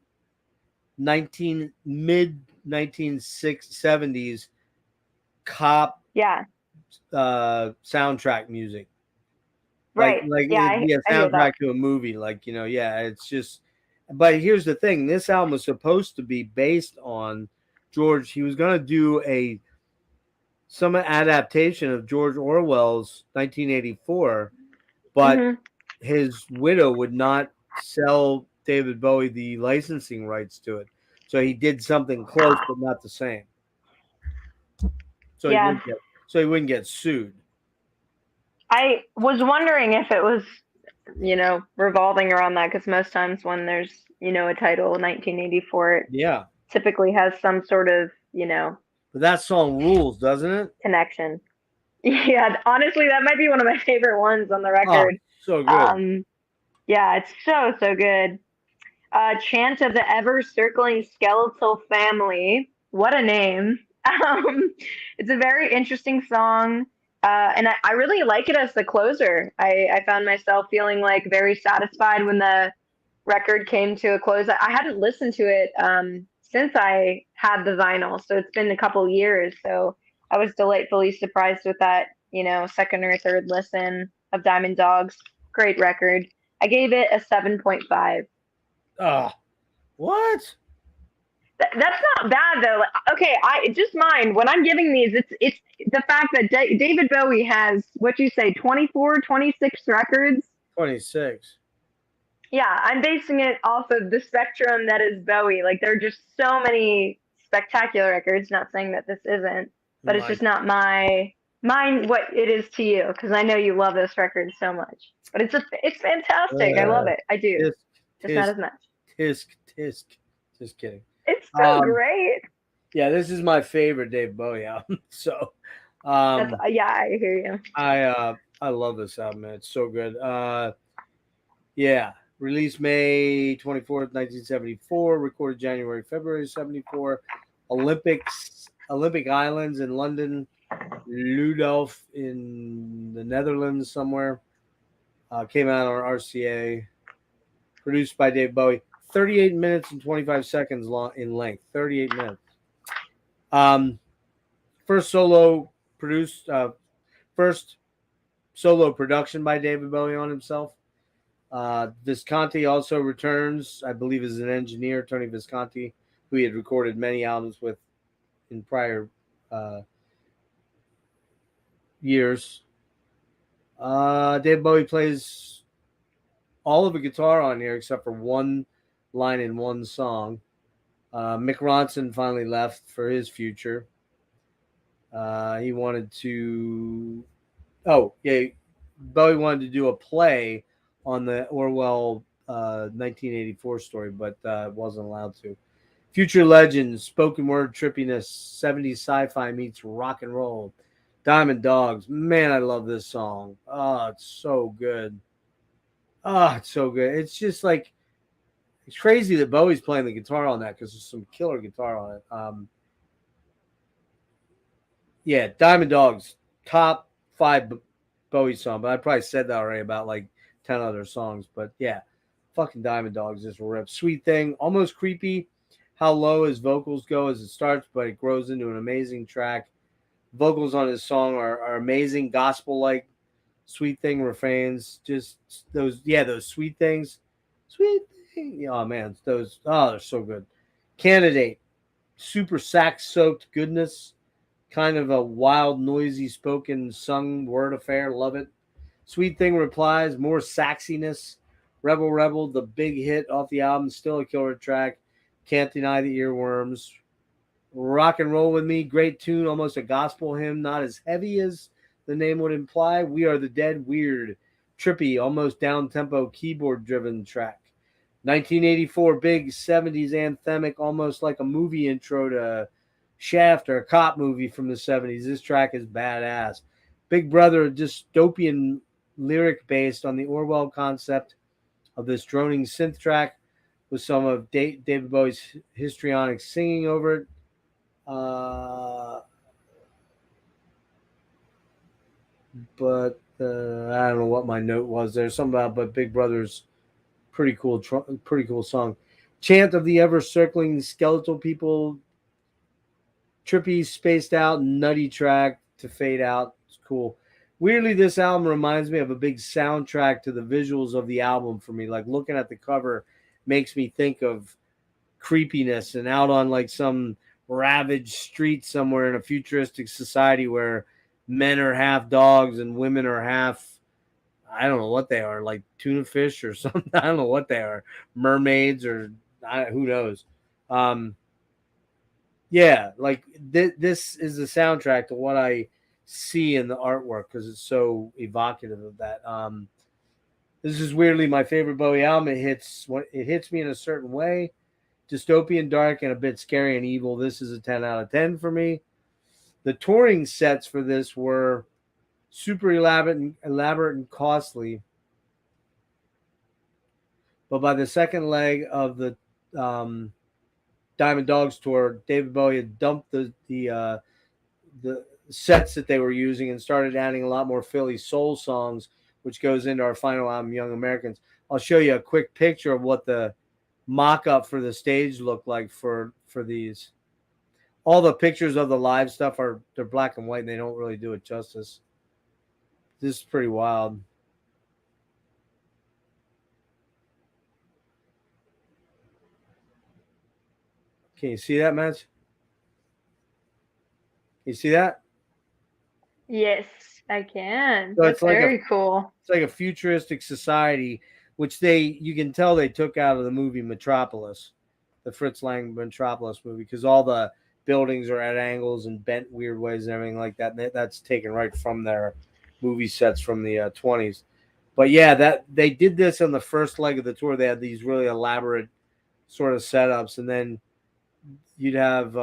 1970s cop Yeah, soundtrack music. right. Like Yeah, it'd be a I hear that. soundtrack to a movie. Yeah, it's just. But here's the thing: this album was supposed to be based on George. He was going to do some adaptation of George Orwell's 1984, but Hmm. his widow would not sell David Bowie the licensing rights to it. So he did something close, but not the same. So he Yeah, wouldn't get so he wouldn't get sued. I was wondering if it was, revolving around that because most times when there's, a title 1984, it Yeah, typically has some sort of, but that song rules, doesn't it? connection. Yeah, honestly, that might be one of my favorite ones on the Oh, record. so good. Um, yeah, it's so, so good. Chant of the Ever Circling Skeletal Family. What a name. Um, it's a very interesting song. And I really like it as the closer. I found myself feeling like very satisfied when the record came to a close. I hadn't listened to it since I had the vinyl, so it's been a couple years. So I was delightfully surprised with that, second or third listen of Diamond Dogs. Great record. I gave it a 7.5. Oh, what? That's not bad though. Like, okay, I just mind when I'm giving these, it's the fact that David Bowie has what you say 24, 26 records. 26. Yeah, I'm basing it off of the spectrum that is Bowie. Like there are just so many spectacular records. Not saying that this isn't, but it's My just not mine what it is to you because I know you love this record so much. But it's fantastic. I love uh, it. I do. tisk, Just not tisk, as much. tisk, tisk. Just kidding. It's so Um, great. yeah, this is my favorite Dave Bowie album. So, That's um, yeah, I hear you. I love this album, man. It's so good. Yeah, released May 24th, 1974. Recorded February 74. Olympic Islands in London. Ludolf in the Netherlands somewhere. Came out on RCA. Produced by Dave Bowie. 38 minutes and 25 seconds long in length. 38 minutes. Um, first solo produced. First solo production by David Bowie on himself. Visconti also returns, I believe, as an engineer. Tony Visconti, who he had recorded many albums with in prior years. Dave Bowie plays all of the guitar on here except for one line in one song. Mick Ronson finally left for his future. He wanted to. Oh, yeah. Bowie wanted to do a play on the Orwell 1984 story, but wasn't allowed to. Future Legends, spoken word trippiness, 70s sci-fi meets rock and roll. Diamond Dogs, man, I love this song. Oh, it's so good. Oh, it's so good. It's just like it's crazy that Bowie's playing the guitar on that because there's some killer guitar on it. Yeah, Diamond Dogs, top 5 Bowie song, but I probably said that already about like 10 other songs. But yeah, Fucking Diamond Dogs just rip. Sweet Thing, almost creepy how low his vocals go as it starts, but it grows into an amazing track. Vocals on his song are amazing, gospel like. Sweet Thing refrains, just those sweet things. Sweet thing. Oh man, they're so good. Candidate, super sax soaked goodness, kind of a wild, noisy spoken sung word affair. Love it. Sweet Thing replies, more saxiness. Rebel Rebel, the big hit off the album, still a killer track. Can't deny the earworms. Rock and Roll with Me, great tune, almost a gospel hymn, not as heavy as the name would imply. We Are the Dead, weird, trippy, almost down-tempo, keyboard-driven track. 1984, big 70s anthemic, almost like a movie intro to Shaft or a cop movie from the 70s. This track is badass. Big Brother, a dystopian lyric based on the Orwell concept of this droning synth track with some of David Bowie's histrionic singing over it. But I don't know what my note was there. Something about but Big Brother's pretty cool song. Chant of the Ever Circling Skeletal People, trippy, spaced out, nutty track to fade out. It's cool. Weirdly, this album reminds me of a big soundtrack to the visuals of the album for me. Like looking at the cover makes me think of creepiness and out on like some ravaged street somewhere in a futuristic society where men are half dogs and women are half, I don't know what they are, like tuna fish or something. I don't know what they are, mermaids or who knows. Yeah, like this is the soundtrack to what I see in the artwork because it's so evocative of that. This is weirdly my favorite Bowie album. It hits me in a certain way. Dystopian, dark, and a bit scary and evil. This is a 10 out of 10 for me. The touring sets for this were super elaborate and costly. But by the second leg of the Diamond Dogs tour, David Bowie had dumped the sets that they were using and started adding a lot more Philly soul songs, which goes into our final album, Young Americans. I'll show you a quick picture of what the mock-up for the stage looked like for these. All the pictures of the live stuff they're black and white and they don't really do it justice. This is pretty wild. Can you see that, Matt? Can you see that? Yes, I can. So That's very cool. It's like a futuristic society, which you can tell they took out of the movie Metropolis, the Fritz Lang Metropolis movie, because all the buildings are at angles and bent weird ways and everything like that. And that's taken right from their movie sets from the 20s. But yeah, that they did this on the first leg of the tour. They had these really elaborate sort of setups, and then you'd have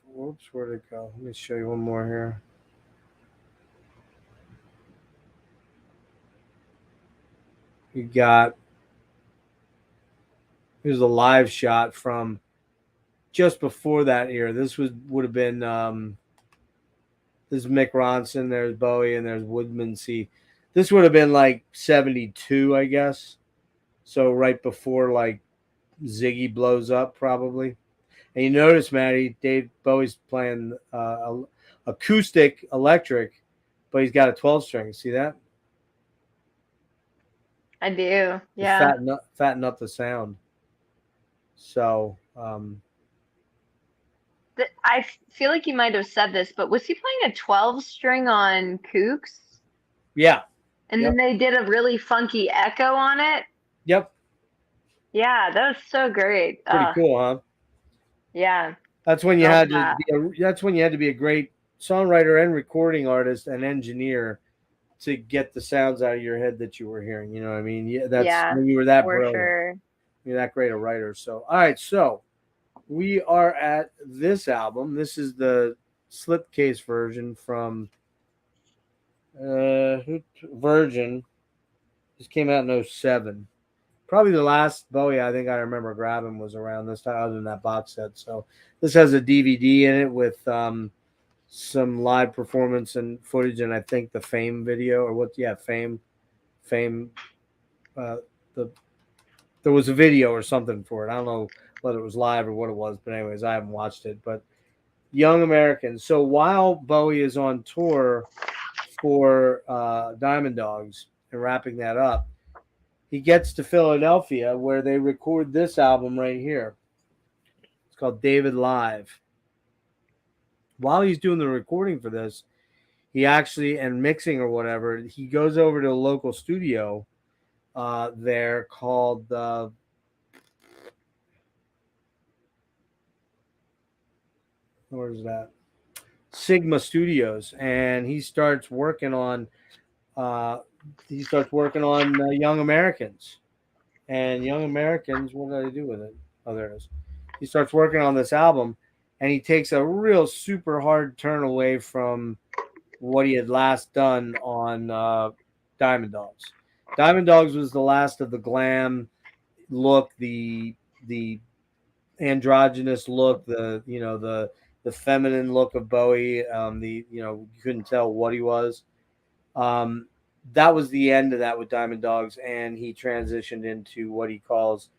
whoops, where'd it go? Let me show you one more here. Here's a live shot from just before that era. This would have been this is Mick Ronson, there's Bowie, and there's Woodmansey. This would have been like 72, I guess. So right before like Ziggy blows up, probably. And you notice, Maddie, Dave Bowie's playing acoustic electric, but he's got a 12 string. See that? I do. Yeah. Fatten up the sound. So I feel like you might have said this, but was he playing a 12 string on Kooks? Yeah. And then they did a really funky echo on it. Yep. Yeah, that was so great. Pretty cool, huh? Yeah. That's when you had to be a great songwriter and recording artist and engineer to get the sounds out of your head that you were hearing. You know what I mean? Yeah, when you were that brilliant. Sure. You're that great a writer. So, all right. So we are at this album. This is the slipcase version from Virgin. This came out in 07. Probably the last Bowie I think I remember grabbing was around this time, other than that box set. So this has a DVD in it with some live performance and footage, and I think the Fame video or Fame fame. Uh, the There was a video or something for it. I don't know whether it was live or what it was, but anyways, I haven't watched it. But Young Americans. So while Bowie is on tour for Diamond Dogs and wrapping that up, he gets to Philadelphia where they record this album right here. It's called David Live. While he's doing the recording for this, he actually, and mixing or whatever, he goes over to a local studio there called where's that? Sigma Studios, and uh, he starts working on Young Americans. And Young Americans, what did I do with it? Oh, there it is. He starts working on this album, and he takes a real super hard turn away from what he had last done on Diamond Dogs. Diamond Dogs was the last of the glam look, the androgynous look, the feminine look of Bowie. You couldn't tell what he was. Um, that was the end of that with Diamond Dogs, and he transitioned into what he calls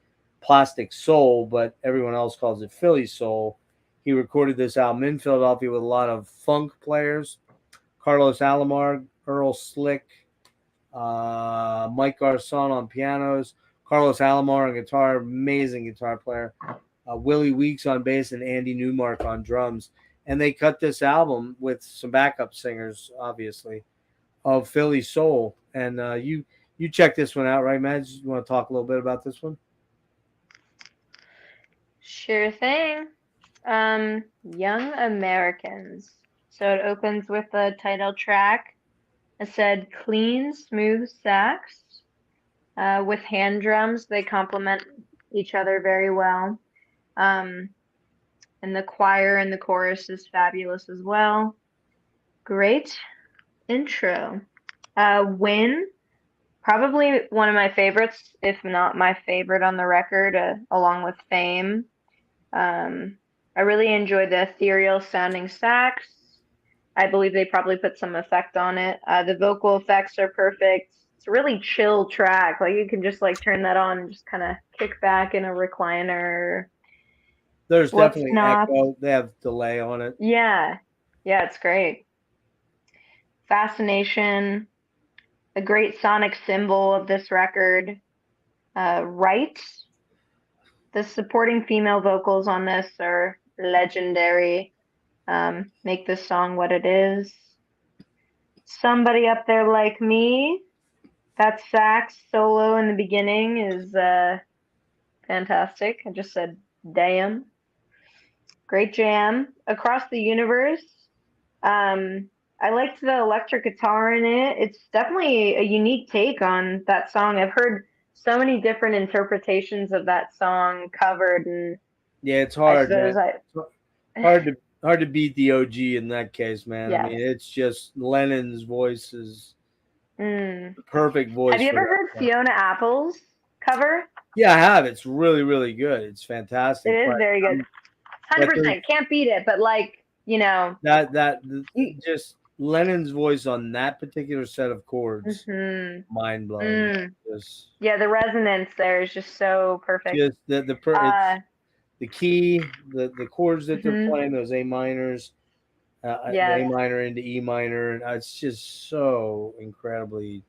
plastic soul, but everyone else calls it Philly soul. He recorded this album in Philadelphia with a lot of funk players: Carlos Alomar, Earl Slick, Mike Garson on pianos, Carlos Alomar on guitar, amazing guitar player, Willie Weeks on bass, and Andy Newmark on drums. And they cut this album with some backup singers, obviously, of Philly soul. And you check this one out, right, Matt? You want to talk a little bit about this one? Sure thing. Young Americans. So it opens with the title track. It said clean, smooth sax with hand drums. They complement each other very well. Um, and the choir and the chorus is fabulous as well. Great intro. Win, probably one of my favorites, if not my favorite on the record, along with Fame. I really enjoyed the ethereal sounding sax. I believe they probably put some effect on it. The vocal effects are perfect. It's a really chill track. Like you can just like turn that on and just kind of kick back in a recliner. There's What's definitely not? echo. They have delay on it. Yeah. Yeah, it's great. Fascination, a great sonic symbol of this record. Right. The supporting female vocals on this are legendary. Make this song what it is. Somebody Up There Like Me. That sax solo in the beginning is fantastic. I just said, damn. Great jam. Across the Universe. I liked the electric guitar in it. It's definitely a unique take on that song. I've heard so many different interpretations of that song covered, and Yeah, it's I hard, man. suppose I, Hard to beat the OG in that case, man. I yes. mean, it's just Lennon's voice is Mm. the perfect Have voice you for ever that heard song. Fiona Apple's cover? Yeah, I have. It's really, really good. It's It fantastic. is very good. But there's 100% can't beat it, but like, that you, just Lennon's voice on that particular set of chords, hmm mind blowing. mm, Just, yeah, the resonance there is just so perfect. just it's Uh, the key, the chords that they're hmm playing, those A minors, the yes. A minor into E minor, and it's just so incredibly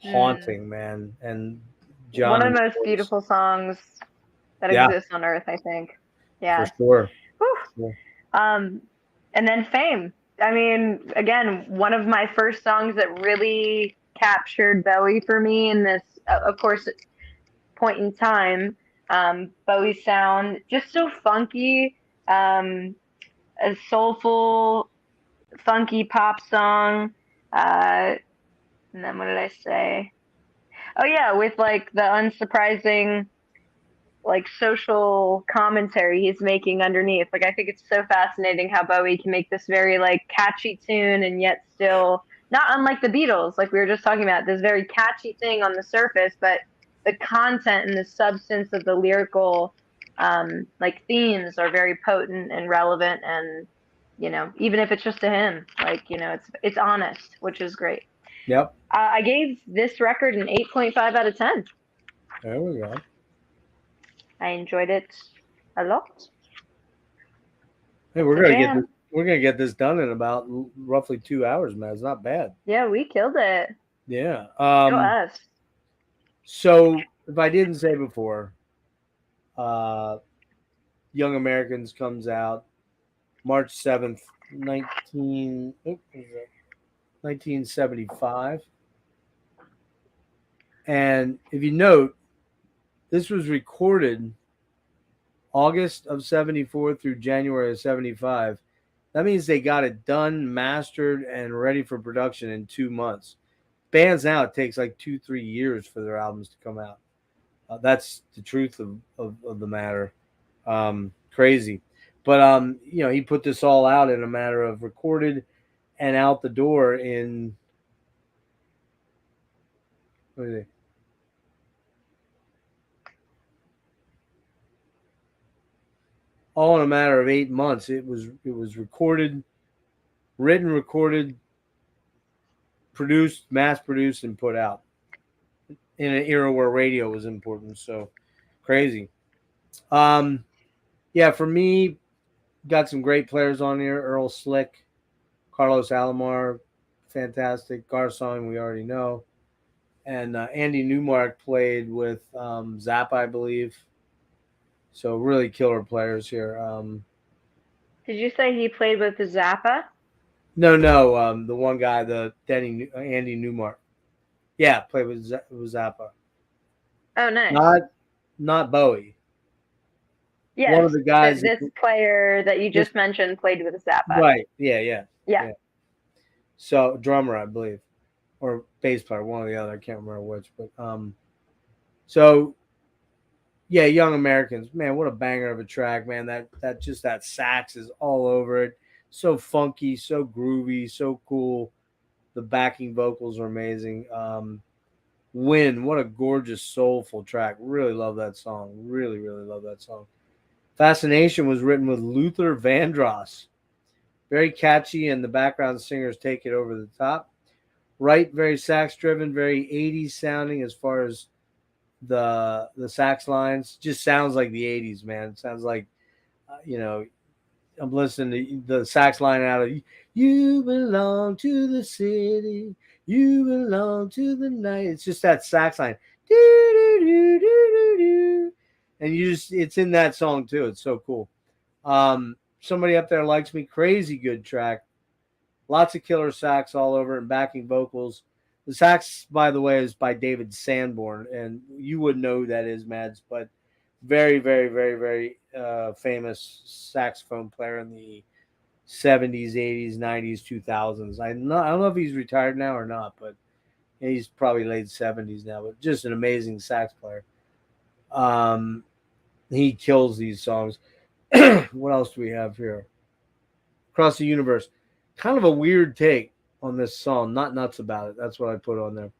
Mm. haunting, man. And One of John's the most voice, beautiful songs that yeah, exists on earth, I think. for Yes. sure. Whew. Yeah. Um, and then Fame. I mean, again, one of my first songs that really captured Bowie for me in this, of course, point in time. Bowie sound, just so funky, a soulful, funky pop song. Uh, and then what did I say? Oh yeah, with like the unsurprising like social commentary he's making underneath. Like I think it's so fascinating how Bowie can make this very like catchy tune and yet still not unlike the Beatles, like we were just talking about, this very catchy thing on the surface, but the content and the substance of the lyrical like themes are very potent and relevant, and even if it's just to him, like it's honest, which is great. Yep. I gave this record an 8.5 out of 10. There we go. I enjoyed it a lot. Hey, It's a jam. we're gonna get this done in about roughly 2 hours, man. It's not bad. Yeah, we killed it. Yeah. Go us. So if I didn't say before, uh, Young Americans comes out March 7th, 1975. And if you note, this was recorded August of 74 through January of 75. That means they got it done, mastered, and ready for production in 2 months. Bands now, it takes like 2-3 years for their albums to come out. That's the truth of the matter. Crazy. But, he put this all out in a matter of recorded and out the door in, what is it? All in a matter of 8 months. It was recorded, written, recorded, produced, mass produced, and put out in an era where radio was important. So crazy. Yeah, for me, got some great players on here. Earl Slick, Carlos Alomar, fantastic. Garsong, we already know. And Andy Newmark played with Zappa, I believe. So really killer players here. Did you say he played with the Zappa? No, the one guy, Andy Newmark. Yeah, played with Zappa. Oh, nice. Not Bowie. Yes, One of the guys. this player that you just mentioned played with Zappa. Right. Yeah. Yeah. So drummer, I believe, or bass player, one or the other. I can't remember which. But so yeah, Young Americans, man, what a banger of a track, man. That sax is all over it. So funky, so groovy, so cool. The backing vocals are amazing. Win, what a gorgeous, soulful track. Really love that song. Really, really love that song. Fascination was written with Luther Vandross. Very catchy, and the background singers take it over the top. Right, very sax driven, very 80s sounding as far as the sax lines. Just sounds like the 80s, man. It sounds like, I'm listening to the sax line out of "You belong to the city, you belong to the night." It's just that sax line, and it's in that song too. It's so cool. Somebody up there likes me. Crazy good track. Lots of killer sax all over it and backing vocals. The sax, by the way, is by David Sanborn, and you would know who that is, Mads, but very, very, very, very famous saxophone player in the 70s, 80s, 90s, 2000s. I don't know if he's retired now or not, but he's probably late 70s now, but just an amazing sax player. He kills these songs. What else do we have here? Across the Universe. Kind of a weird take on this song. Not nuts about it. That's what I put on there.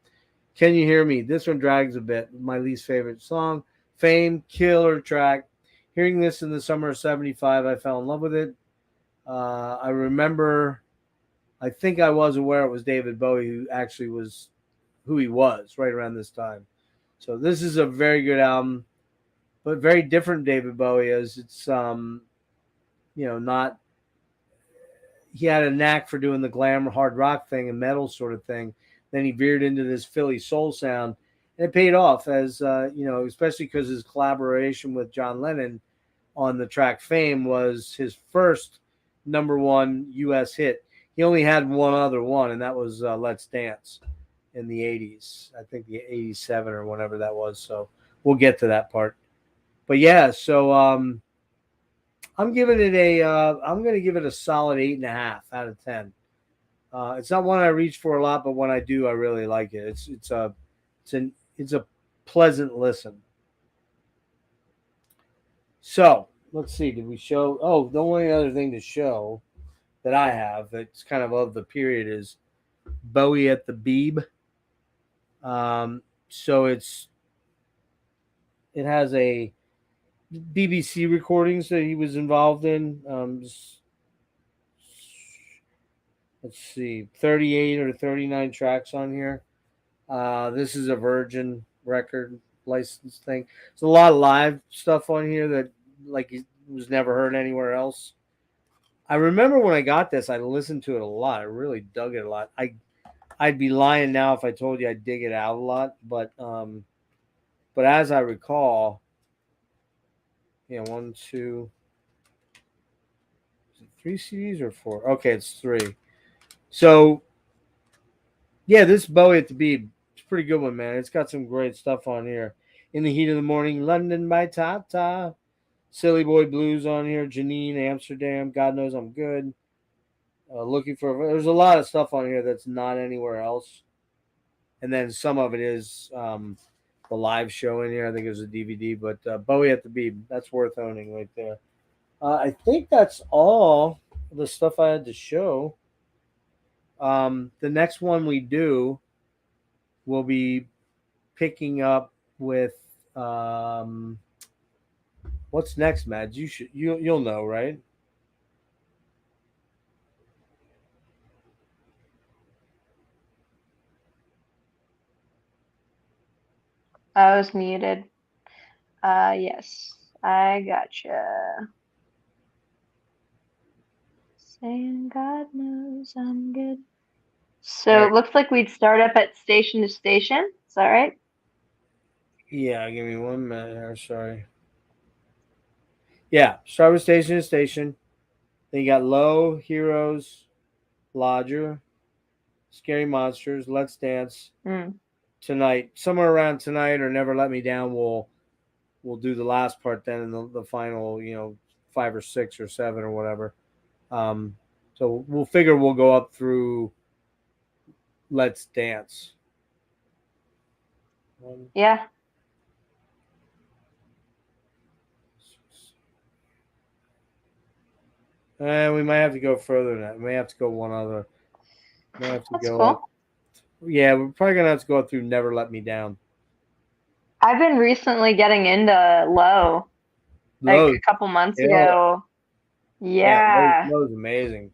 Can You Hear Me? This one drags a bit. My least favorite song. Fame, killer track. Hearing this in the summer of 75, I fell in love with it. I remember, I think I was aware it was David Bowie who actually was who he was right around this time. So this is a very good album, but very different David Bowie, as it's not, he had a knack for doing the glam hard rock thing and metal sort of thing. Then he veered into this Philly soul sound, and it paid off, as especially because his collaboration with John Lennon on the track Fame was his first number one U.S. hit. He only had one other one, and that was Let's Dance in the 80s. I think the 87 or whatever that was. So we'll get to that part. But yeah, so I'm giving it I'm going to give it a solid 8.5 out of 10. It's not one I reach for a lot, but when I do, I really like it. It's a pleasant listen. So let's see. Did we show? Oh, the only other thing to show that I have that's kind of the period is Bowie at the Beeb. So it has a BBC recordings that he was involved in. let's see, 38 or 39 tracks on here. This is a Virgin record license thing. There's a lot of live stuff on here that like was never heard anywhere else. I remember when I got this, I listened to it a lot. I really dug it a lot. I'd be lying now if I told you I dig it out a lot, but as I recall, yeah, one, two, is it 3 CDs or 4? Okay, it's 3. So yeah, this Bowie at the Beat, it's a pretty good one, man. It's got some great stuff on here. In the Heat of the Morning, London by Tata, Silly Boy Blues on here, Janine, Amsterdam, God Knows I'm Good. Looking for, there's a lot of stuff on here that's not anywhere else. And then some of it is the live show in here. I think it was a DVD, but Bowie at the Beat, that's worth owning right there. I think that's all the stuff I had to show. The next one we do will be picking up with what's next, Mads? You'll know, right? I was muted. Yes, I gotcha. Saying God knows I'm good. All So right. it looks like we'd start up at station to station. Is that right? Yeah, give me 1 minute here. Sorry. Yeah, start with station to station. Then you got Low, Heroes, Lodger, Scary Monsters, Let's Dance, Mm. Tonight. Somewhere around Tonight or Never Let Me Down, we'll do the last part then in the final, 5 or 6 or 7 or whatever. So we'll figure we'll go up through Let's Dance. Yeah. And we might have to go further than that. We may have to go one other. We may have to That's go up. cool. Yeah, we're probably gonna have to go through Never Let Me Down. I've been recently getting into Low, like Lowe's, a couple months hell ago. yeah, Yeah, Lowe's amazing.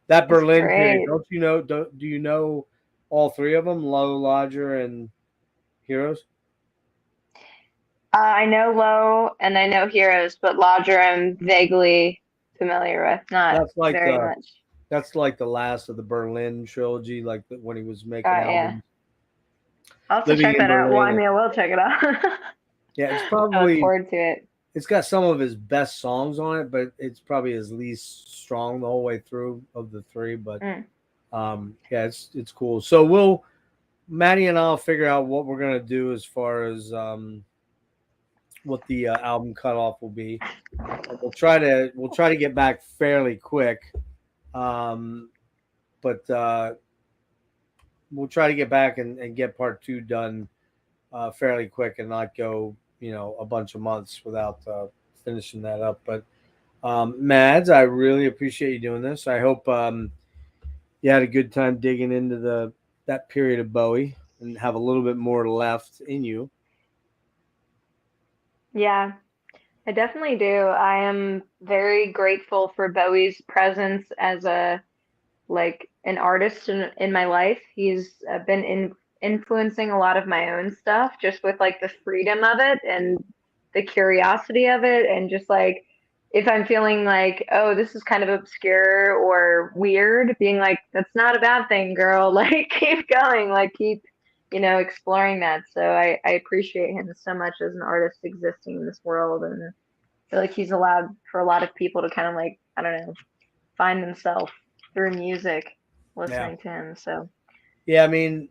That it's Berlin period, great. don't you know? Do you know all three of them? Low, Lodger, and Heroes. I know Low and I know Heroes, but Lodger I'm vaguely familiar with, not That's like very the much. that's like the last of the Berlin trilogy, like when he was making Yeah. albums. I'll have to Living check in that out. Well, I Berlin. mean, I will check it out. Yeah, it's I look probably forward to it. it's got some of his best songs on it, but it's probably his least strong the whole way through of the three. But Mm. yeah, it's cool. So Maddie and I'll figure out what we're gonna do as far as what the album cutoff will be. And we'll try to get back fairly quick, um, but we'll try to get back and get part 2 done fairly quick and not go a bunch of months without finishing that up. But Mads, I really appreciate you doing this. I hope you had a good time digging into that period of Bowie and have a little bit more left in you. Yeah, I definitely do. I am very grateful for Bowie's presence as a like an artist in my life. He's been influencing a lot of my own stuff just with like the freedom of it and the curiosity of it and just like if I'm feeling like, oh, this is kind of obscure or weird, being like, that's not a bad thing, girl. Like keep going, like keep, exploring that. So I appreciate him so much as an artist existing in this world and I feel like he's allowed for a lot of people to kind of like, I don't know, find themselves through music Yeah, listening to him. So, yeah. I mean,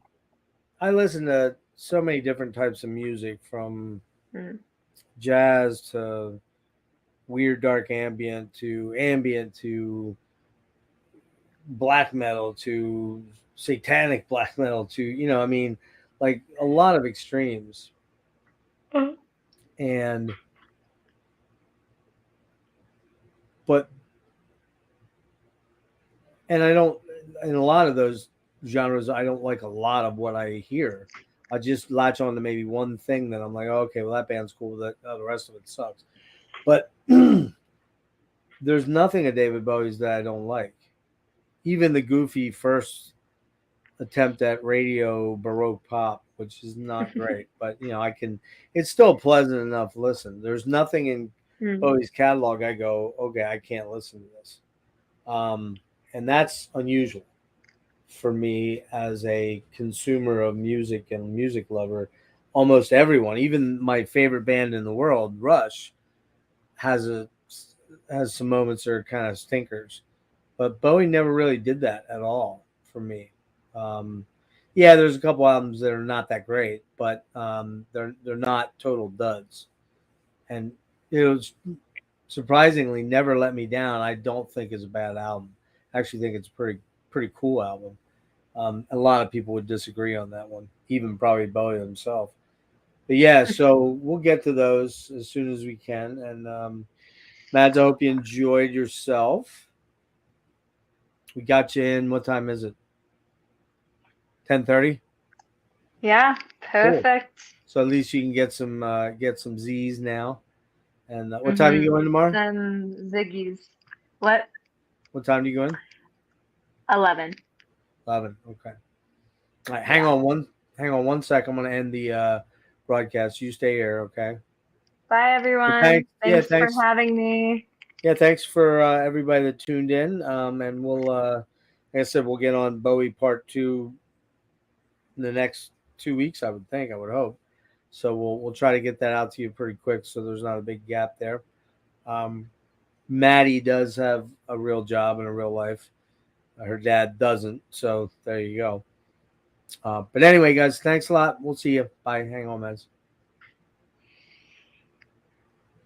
I listen to so many different types of music, from mm, jazz to weird dark ambient to black metal to satanic black metal to I mean, like a lot of extremes. Mhm. And but and I don't in a lot of those genres I don't like a lot of what I hear. I just latch on to maybe one thing that I'm like, oh, okay, well that band's cool, that the rest of it sucks. But there's nothing of David Bowie's that I don't like. even the goofy first attempt at radio Baroque pop, which is not great, but I can. It's still a pleasant enough listen. There's nothing in Mm. Bowie's catalog I go, okay, I can't listen to this, and that's unusual for me as a consumer of music and music lover. Almost everyone, even my favorite band in the world, Rush, has a has some moments that are kind of stinkers, but Bowie never really did that at all for me. Um, yeah, there's a couple albums that are not that great, but they're not total duds, and it was surprisingly never let me down. I don't think it's a bad album. I actually think it's a pretty cool album. A lot of people would disagree on that one, even probably Bowie himself. But yeah, so we'll get to those as soon as we can. And Mads, I hope you enjoyed yourself. We got you in. What time is it? 10:30. Yeah, Cool. perfect. So at least you can get some Z's now. And what time are you Mm-hmm. going tomorrow? Some Ziggy's. What? What time do you go in? 11. 11. Okay. All right. Hang Yeah. on one sec. I'm gonna end the broadcast. You stay here, okay? Bye, But everyone. thanks. Yeah, Thanks for thanks. having me. Yeah, thanks for everybody that tuned in. And we'll, like I said, we'll get on Bowie Part Two in the next 2 weeks. I would think. I would hope. So we'll try to get that out to you pretty quick, so there's not a big gap there. Um, Maddie does have a real job in a real life. Her dad doesn't. So there you go. But anyway, guys, thanks a lot. We'll see you. Bye. Hang on, guys.